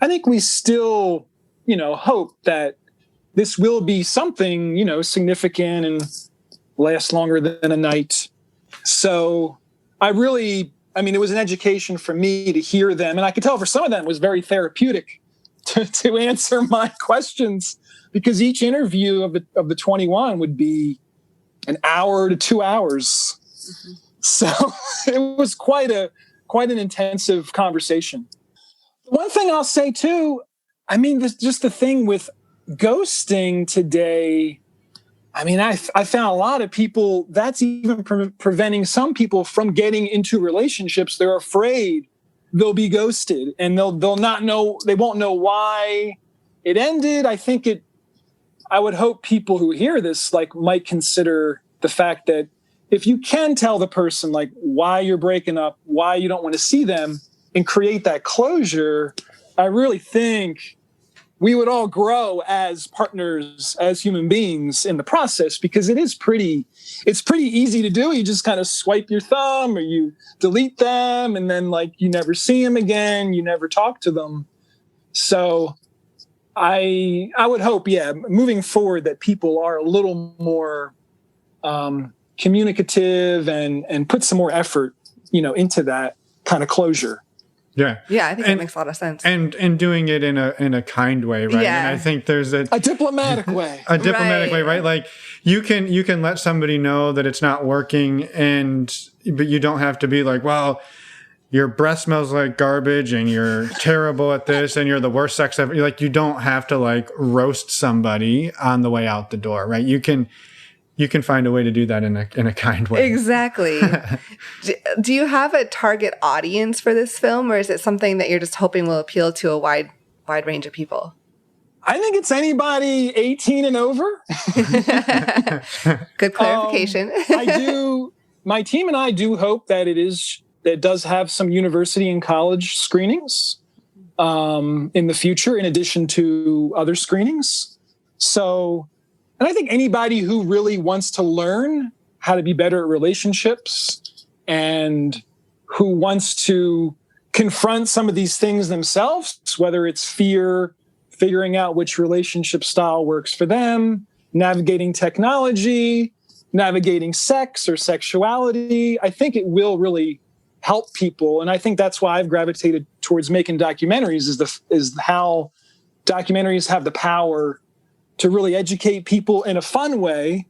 I think we still, hope that this will be something, significant and last longer than a night. So it was an education for me to hear them. And I could tell for some of them it was very therapeutic to answer my questions, because each interview of the 21 would be an hour to 2 hours. Mm-hmm. So it was quite an intensive conversation. One thing I'll say too, just the thing with ghosting today, I found a lot of people, that's even preventing some people from getting into relationships. They're afraid they'll be ghosted, and they'll not know, they won't know why it ended. I would hope people who hear this might consider the fact that if you can tell the person why you're breaking up, why you don't want to see them, and create that closure, I really think we would all grow as partners, as human beings in the process, because it's pretty easy to do. You just kind of swipe your thumb, or you delete them, and then you never see them again, you never talk to them. So I would hope, moving forward, that people are a little more communicative and put some more effort, into that kind of closure. Yeah. Yeah, I think that makes a lot of sense. And doing it in a kind way, right? Yeah. And I think there's a diplomatic way. A diplomatic way, right? Like you can let somebody know that it's not working, but you don't have to be like, well, your breath smells like garbage and you're terrible at this and you're the worst sex ever. You don't have to roast somebody on the way out the door, right? You can find a way to do that in a kind way. Exactly. Do you have a target audience for this film, or is it something that you're just hoping will appeal to a wide range of people? I think it's anybody 18 and over. Good clarification. My team and I do hope that it does have some university and college screenings in the future, in addition to other screenings. So, and I think anybody who really wants to learn how to be better at relationships, and who wants to confront some of these things themselves, whether it's fear, figuring out which relationship style works for them, navigating technology, navigating sex or sexuality, I think it will really help people. And I think that's why I've gravitated towards making documentaries, is how documentaries have the power to really educate people in a fun way,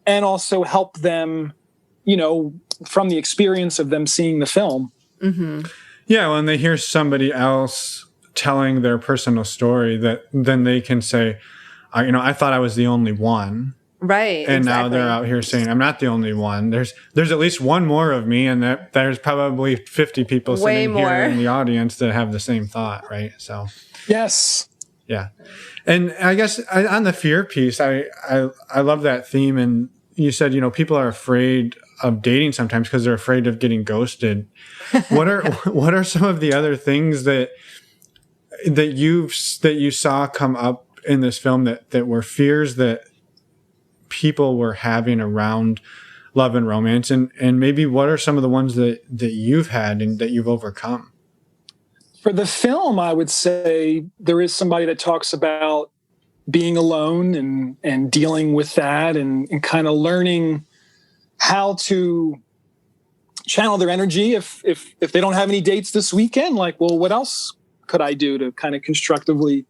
and also help them, from the experience of them seeing the film. Mm-hmm. Yeah, when they hear somebody else telling their personal story, that then they can say, I thought I was the only one. Right. And exactly. Now they're out here saying, I'm not the only one. There's at least one more of me, and there's probably 50 people sitting here in the audience that have the same thought, right? So yes. Yeah. And I guess on the fear piece, I love that theme. And you said, people are afraid of dating sometimes because they're afraid of getting ghosted. What are some of the other things that that you saw come up in this film that were fears that people were having around love and romance, and maybe what are some of the ones that you've had and that you've overcome? For the film, I would say there is somebody that talks about being alone and dealing with that and kind of learning how to channel their energy if they don't have any dates this weekend. Like, well, what else could I do to kind of constructively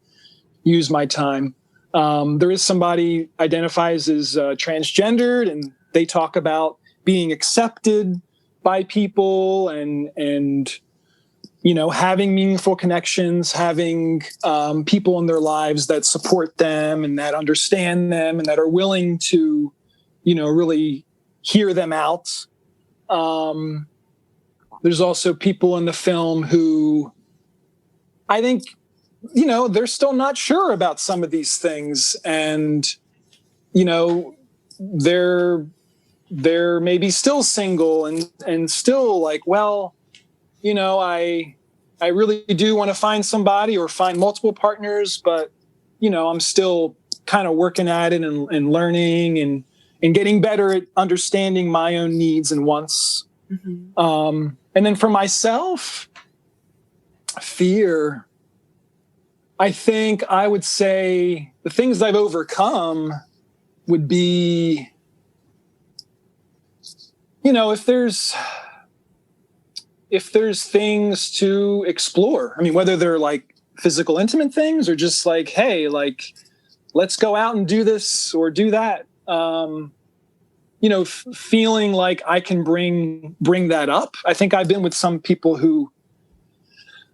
use my time? There is somebody identifies as transgendered, and they talk about being accepted by people and having meaningful connections, having people in their lives that support them and that understand them and that are willing to, really hear them out. There's also people in the film who I think, they're still not sure about some of these things. And, they're maybe still single and still like, well, I really do want to find somebody or find multiple partners, but, I'm still kind of working at it and learning and getting better at understanding my own needs and wants. Mm-hmm. And then for myself, fear, I think I would say the things I've overcome would be, if there's things to explore. I mean, whether they're like physical, intimate things or just like, hey, like, let's go out and do this or do that. Feeling like I can bring that up. I think I've been with some people who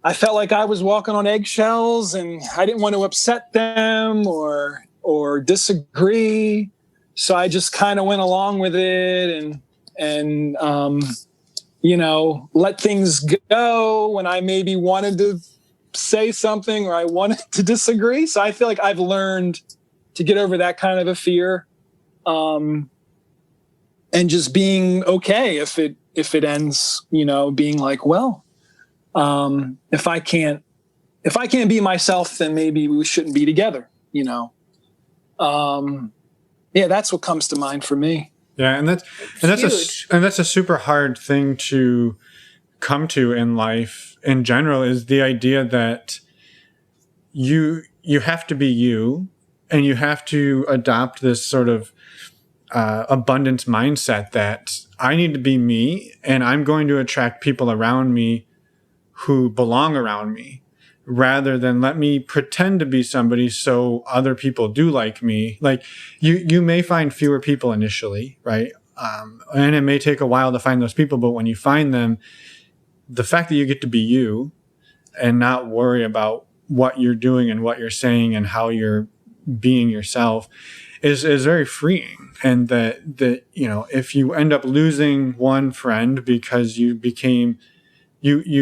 I felt like I was walking on eggshells and I didn't want to upset them or disagree. So I just kind of went along with it and let things go when I maybe wanted to say something or I wanted to disagree. So I feel like I've learned to get over that kind of a fear, and just being okay if it ends, being like, well, if I can't be myself, then maybe we shouldn't be together, Yeah, that's what comes to mind for me. Yeah, and that's a super hard thing to come to in life in general, is the idea that you have to be you, and you have to adopt this sort of abundance mindset that I need to be me, and I'm going to attract people around me who belong around me, rather than let me pretend to be somebody so other people do like me. Like you may find fewer people initially, right? And it may take a while to find those people, but when you find them, the fact that you get to be you and not worry about what you're doing and what you're saying and how you're being yourself is very freeing. And that if you end up losing one friend because you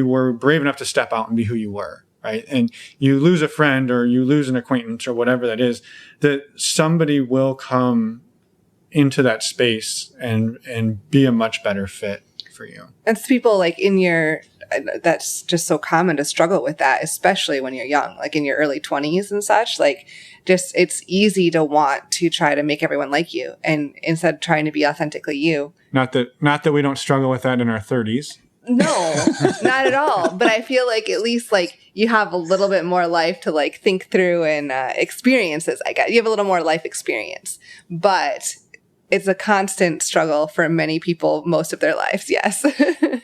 were brave enough to step out and be who you were, right? And you lose a friend or you lose an acquaintance or whatever that is, that somebody will come into that space and be a much better fit for you. It's people like that's just so common to struggle with that, especially when you're young, like in your early 20s and such. Like, just it's easy to want to try to make everyone like you, and instead of trying to be authentically you. Not that we don't struggle with that in our 30s. No, not at all. But I feel like at least like you have a little bit more life to like think through and experiences. I guess you have a little more life experience, but it's a constant struggle for many people most of their lives. Yes.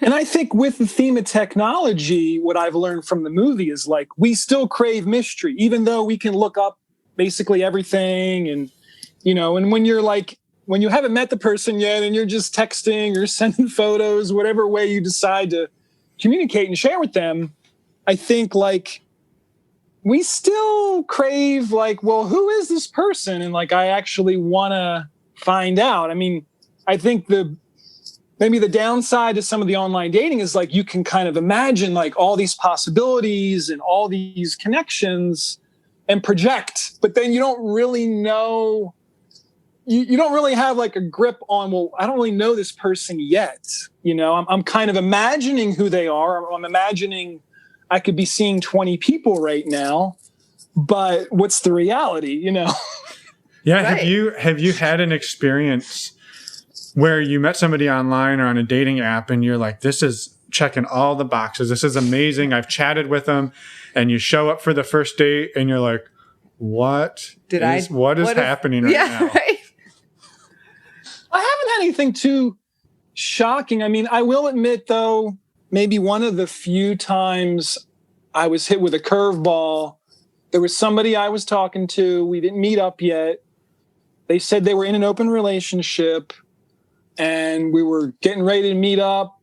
And I think with the theme of technology, what I've learned from the movie is like, we still crave mystery, even though we can look up basically everything. And, and when you haven't met the person yet and you're just texting or sending photos, whatever way you decide to communicate and share with them, I think like we still crave like, well, who is this person? And like, I actually want to find out. I mean, I think maybe the downside to some of the online dating is like, you can kind of imagine like all these possibilities and all these connections and project, but then you don't really know. You don't really have like a grip on, well, I don't really know this person yet. I'm kind of imagining who they are. I'm imagining I could be seeing 20 people right now, but what's the reality, you know? Yeah. Right. Have you had an experience where you met somebody online or on a dating app and you're like, this is checking all the boxes. This is amazing. I've chatted with them, and you show up for the first date and you're like, what is happening right now? Right. I haven't had anything too shocking. I mean, I will admit, though, maybe one of the few times I was hit with a curveball, there was somebody I was talking to. We didn't meet up yet. They said they were in an open relationship, and we were getting ready to meet up.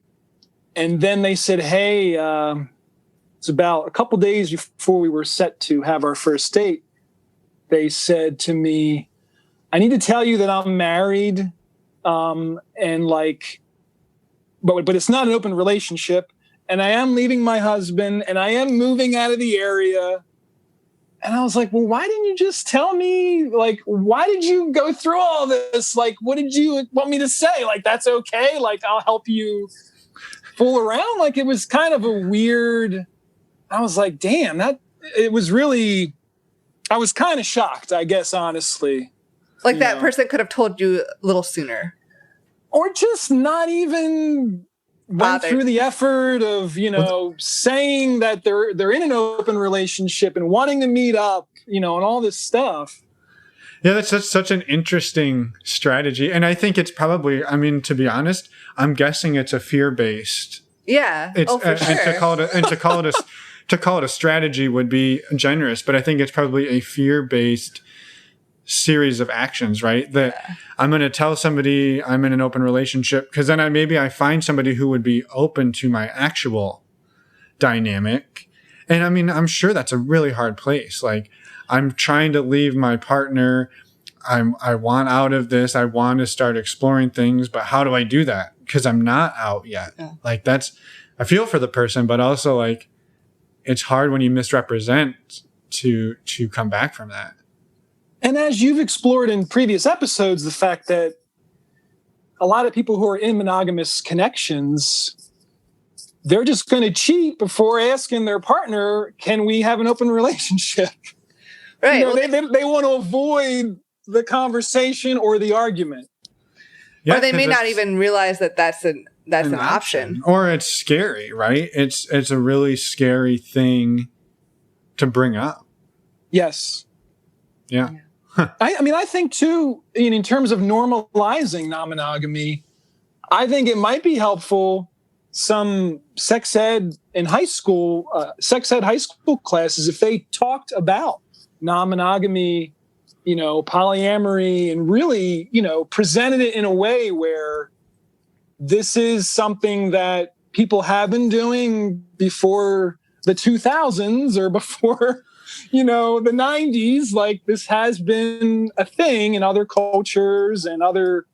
And then they said, hey, it's about a couple days before we were set to have our first date. They said to me, I need to tell you that I'm married. And like, but it's not an open relationship, and I am leaving my husband, and I am moving out of the area. And I was like, well, why didn't you just tell me? Like, why did you go through all this? Like, what did you want me to say? Like, that's okay. Like, I'll help you fool around. Like, it was kind of a weird, I was like, damn, it was really, I was kind of shocked, I guess, honestly. Like that person could have told you a little sooner. Or just not even went through the effort of, saying that they're in an open relationship and wanting to meet up, and all this stuff. Yeah, that's such an interesting strategy. And I think it's probably, I mean, to be honest, I'm guessing it's a fear-based. Yeah. For sure. And to call it a strategy would be generous, but I think it's probably a fear-based series of actions, right? That I'm going to tell somebody I'm in an open relationship, because then I find somebody who would be open to my actual dynamic. And I mean, I'm sure that's a really hard place. Like, I'm trying to leave my partner. I want out of this. I want to start exploring things, but how do I do that? Because I'm not out yet. Yeah. Like, I feel for the person, but also like, it's hard when you misrepresent to come back from that. And as you've explored in previous episodes, the fact that a lot of people who are in monogamous connections, they're just going to cheat before asking their partner, can we have an open relationship? Right. They want to avoid the conversation or the argument. Yeah, or they may not even realize that that's an option. Or it's scary, right? It's a really scary thing to bring up. Yes. Yeah. I think too, in terms of normalizing non-monogamy, I think it might be helpful. Some sex ed high school classes, if they talked about non-monogamy, polyamory, and really, presented it in a way where this is something that people have been doing before the 2000s or before the 90s. Like, this has been a thing in other cultures and other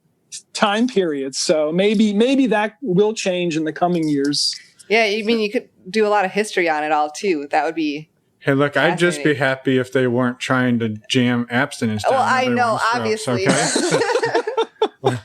time periods. So maybe that will change in the coming years. Yeah, you mean you could do a lot of history on it all too. That would be. Hey, look, I'd just be happy if they weren't trying to jam abstinence down. Well, I know, obviously. Okay?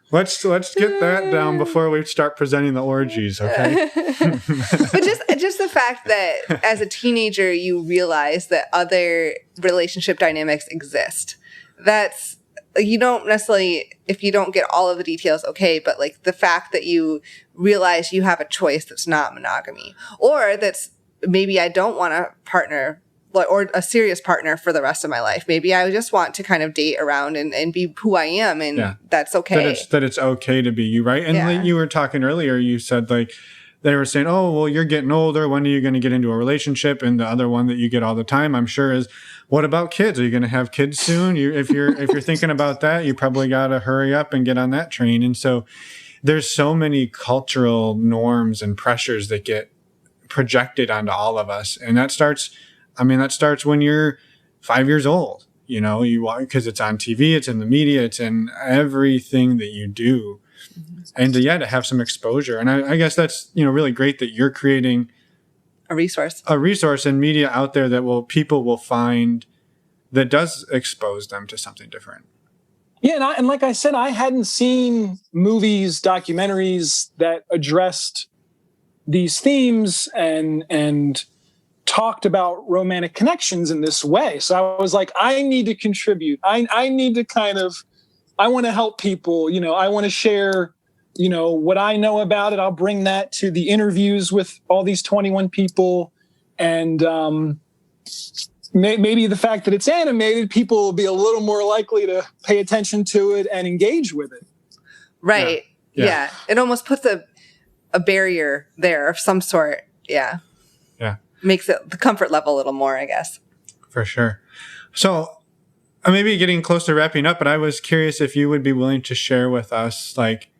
Let's get that down before we start presenting the orgies, okay? But just the fact that as a teenager you realize that other relationship dynamics exist. That's, you don't necessarily, if you don't get all of the details, okay, but like the fact that you realize you have a choice that's not monogamy, or that's maybe I don't want a partner or a serious partner for the rest of my life. Maybe I just want to kind of date around and be who I am, and that's okay. That it's okay to be you, right? And like you were talking earlier, you said like they were saying, oh, well, you're getting older. When are you going to get into a relationship? And the other one that you get all the time, I'm sure, is, what about kids? Are you going to have kids soon? If you're thinking about that, you probably got to hurry up and get on that train. And so there's so many cultural norms and pressures that get projected onto all of us. And that starts when you're 5 years old, because it's on TV, it's in the media, it's in everything that you do. And to have some exposure. And I guess that's, really great that you're creating a resource and media out there that people will find that does expose them to something different. Yeah. And like I said, I hadn't seen movies, documentaries that addressed these themes and talked about romantic connections in this way. So I was like, I need to contribute. I need to I want to help people. I want to share, what I know about it. I'll bring that to the interviews with all these 21 people. And maybe the fact that it's animated, people will be a little more likely to pay attention to it and engage with it. Right. Yeah. It almost puts a barrier there of some sort. Yeah. Yeah. Makes it the comfort level a little more, I guess. For sure. So I may be getting close to wrapping up, but I was curious if you would be willing to share with us, like,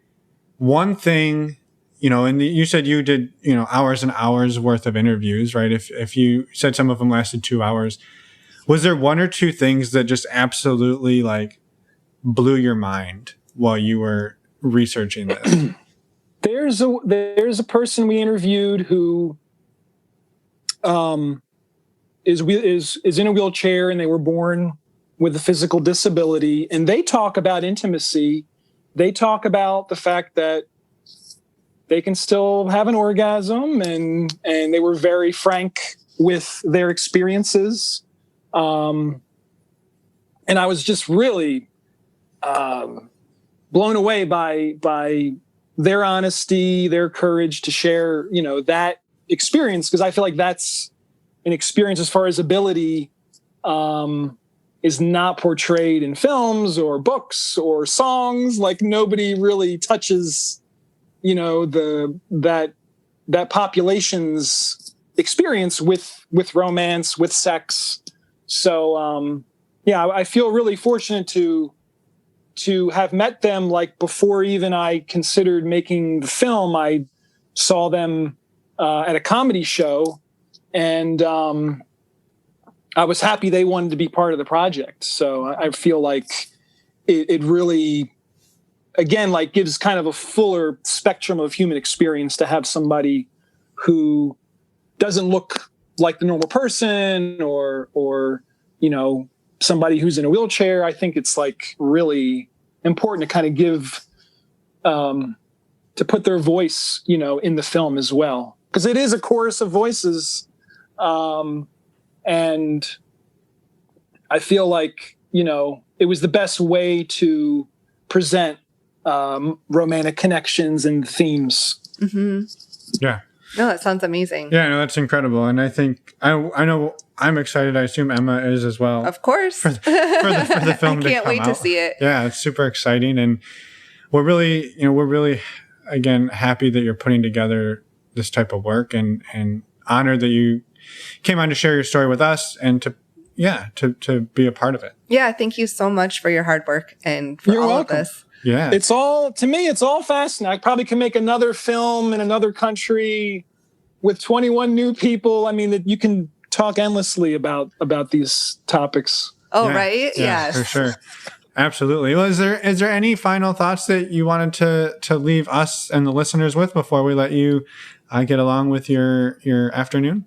one thing, and you said you did, hours and hours worth of interviews, right? If you said some of them lasted 2 hours, was there one or two things that just absolutely like blew your mind while you were researching this? There's a person we interviewed who is in a wheelchair, and they were born with a physical disability, and they talk about intimacy. They talk about the fact that they can still have an orgasm, and they were very frank with their experiences. And I was just really blown away by their honesty, their courage to share, that experience, because I feel like that's an experience as far as ability is not portrayed in films or books or songs. Like, nobody really touches, that population's experience with romance, with sex. So, I feel really fortunate to have met them. Like, before even I considered making the film, I saw them at a comedy show, and I was happy they wanted to be part of the project. So I feel like it really, again, like, gives kind of a fuller spectrum of human experience to have somebody who doesn't look like the normal person, or somebody who's in a wheelchair. I think it's like really important to kind of give, to put their voice, in the film as well, because it is a chorus of voices. And I feel like, it was the best way to present romantic connections and themes. Mm-hmm. Yeah. No, that sounds amazing. Yeah, no, that's incredible. And I think, I know I'm excited. I assume Emma is as well. Of course. For the film to come out. I can't wait to see it. Yeah, it's super exciting. And we're really, again, happy that you're putting together this type of work, and honored that you came on to share your story with us and to be a part of it. Yeah, thank you so much for your hard work and for all of this. Yeah. To me, it's all fascinating. I probably can make another film in another country with 21 new people. I mean, that you can talk endlessly about these topics. Oh, yeah. Right? Yeah, yes. For sure. Absolutely. Well, is there any final thoughts that you wanted to leave us and the listeners with before we let you get along with your afternoon?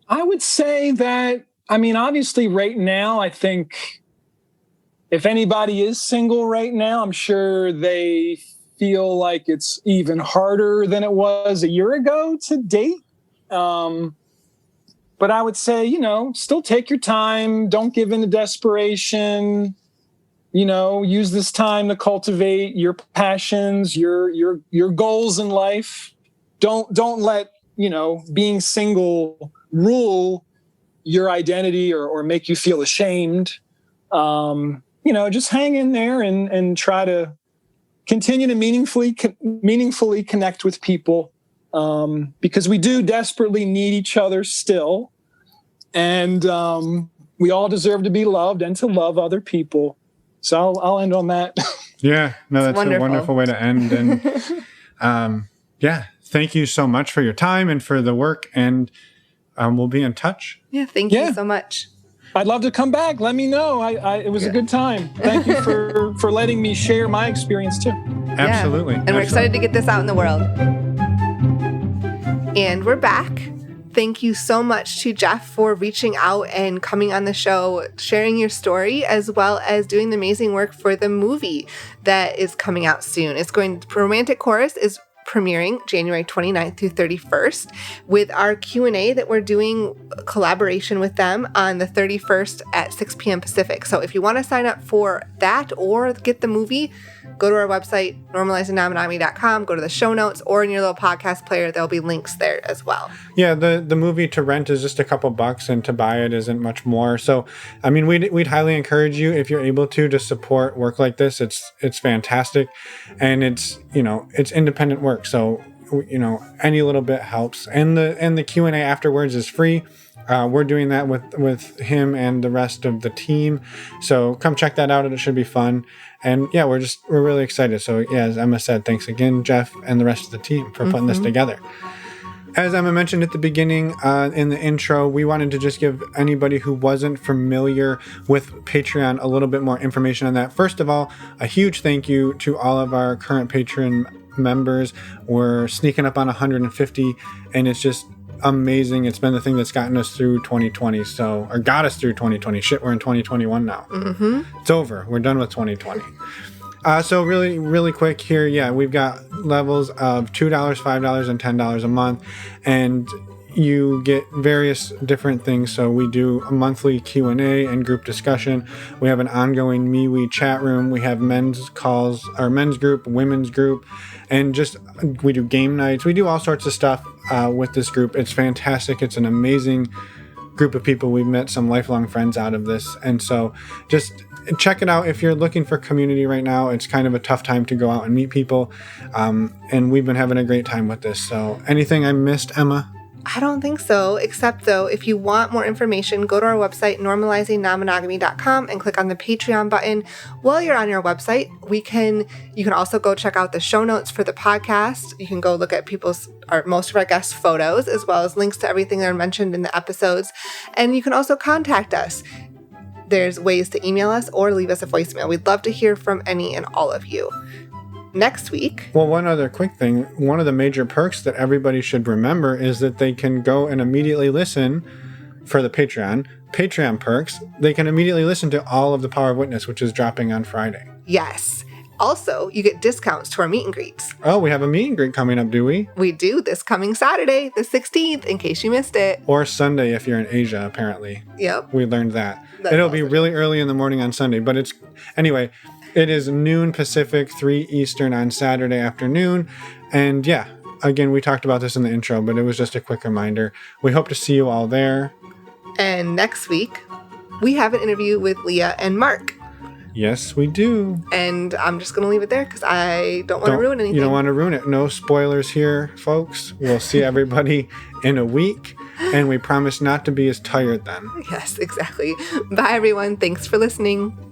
I would say that, obviously right now, I think if anybody is single right now, I'm sure they feel like it's even harder than it was a year ago to date. But I would say, still take your time. Don't give in to desperation. Use this time to cultivate your passions, your goals in life. Don't let, being single rule your identity or make you feel ashamed. Just hang in there and try to continue to meaningfully connect with people, because we do desperately need each other still. And we all deserve to be loved and to love other people. So I'll end on that. Yeah, no, that's wonderful. A wonderful way to end. And thank you so much for your time and for the work. And we'll be in touch. Yeah, thank you so much. I'd love to come back. Let me know. It was a good time. Thank you for letting me share my experience too. Absolutely. And we're excited to get this out in the world. And we're back. Thank you so much to Jeff for reaching out and coming on the show, sharing your story, as well as doing the amazing work for the movie that is coming out soon. Romantic Chorus is premiering January 29th through 31st, with our Q&A that we're doing collaboration with them on the 31st at 6 p.m. Pacific. So if you want to sign up for that or get the movie, go to our website, normalizingnomonogamy.com, go to the show notes, or in your little podcast player, there'll be links there as well. Yeah, the movie to rent is just a couple bucks, and to buy it isn't much more. So, I mean, we'd highly encourage you, if you're able to support work like this. It's fantastic, and it's independent work. So, any little bit helps. And the Q&A afterwards is free. We're doing that with him and the rest of the team. So come check that out. It should be fun. And yeah, we're really excited. So yeah, as Emma said, thanks again, Jeff, and the rest of the team for putting this together. As Emma mentioned at the beginning, in the intro, we wanted to just give anybody who wasn't familiar with Patreon a little bit more information on that. First of all, a huge thank you to all of our current Patreon members. We're sneaking up on 150, and it's just amazing. It's been the thing that's gotten us through 2020, or got us through 2020. Shit, we're in 2021 now. It's over. We're done with 2020. So really, really quick here. Yeah, we've got levels of $2, $5, and $10 a month, and you get various different things. So we do a monthly Q&A and group discussion. We have an ongoing MeWe chat room. We have men's calls, our men's group, women's group, and we do game nights. We do all sorts of stuff with this group. It's fantastic. It's an amazing group of people. We've met some lifelong friends out of this. And so just check it out. If you're looking for community right now, it's kind of a tough time to go out and meet people. And we've been having a great time with this. So anything I missed, Emma? I don't think so, except though, if you want more information, go to our website, normalizingnomonogamy.com, and click on the Patreon button. While you're on your website, you can also go check out the show notes for the podcast. You can go look at most of our guest photos, as well as links to everything that are mentioned in the episodes. And you can also contact us. There's ways to email us or leave us a voicemail. We'd love to hear from any and all of you. Next week. Well, one other quick thing. One of the major perks that everybody should remember is that they can go and immediately listen for the Patreon perks. They can immediately listen to all of The Power of Witness, which is dropping on Friday. Yes. Also, you get discounts to our meet and greets. Oh, we have a meet and greet coming up, do we? We do, this coming Saturday, the 16th, in case you missed it. Or Sunday if you're in Asia, apparently. Yep. We learned that. It'll be really early in the morning on Sunday, but it is noon Pacific, 3 Eastern on Saturday afternoon. And yeah, again, we talked about this in the intro, but it was just a quick reminder. We hope to see you all there. And next week, we have an interview with Leah and Mark. Yes, we do. And I'm just going to leave it there because I don't want to ruin anything. You don't want to ruin it. No spoilers here, folks. We'll see everybody in a week. And we promise not to be as tired then. Yes, exactly. Bye, everyone. Thanks for listening.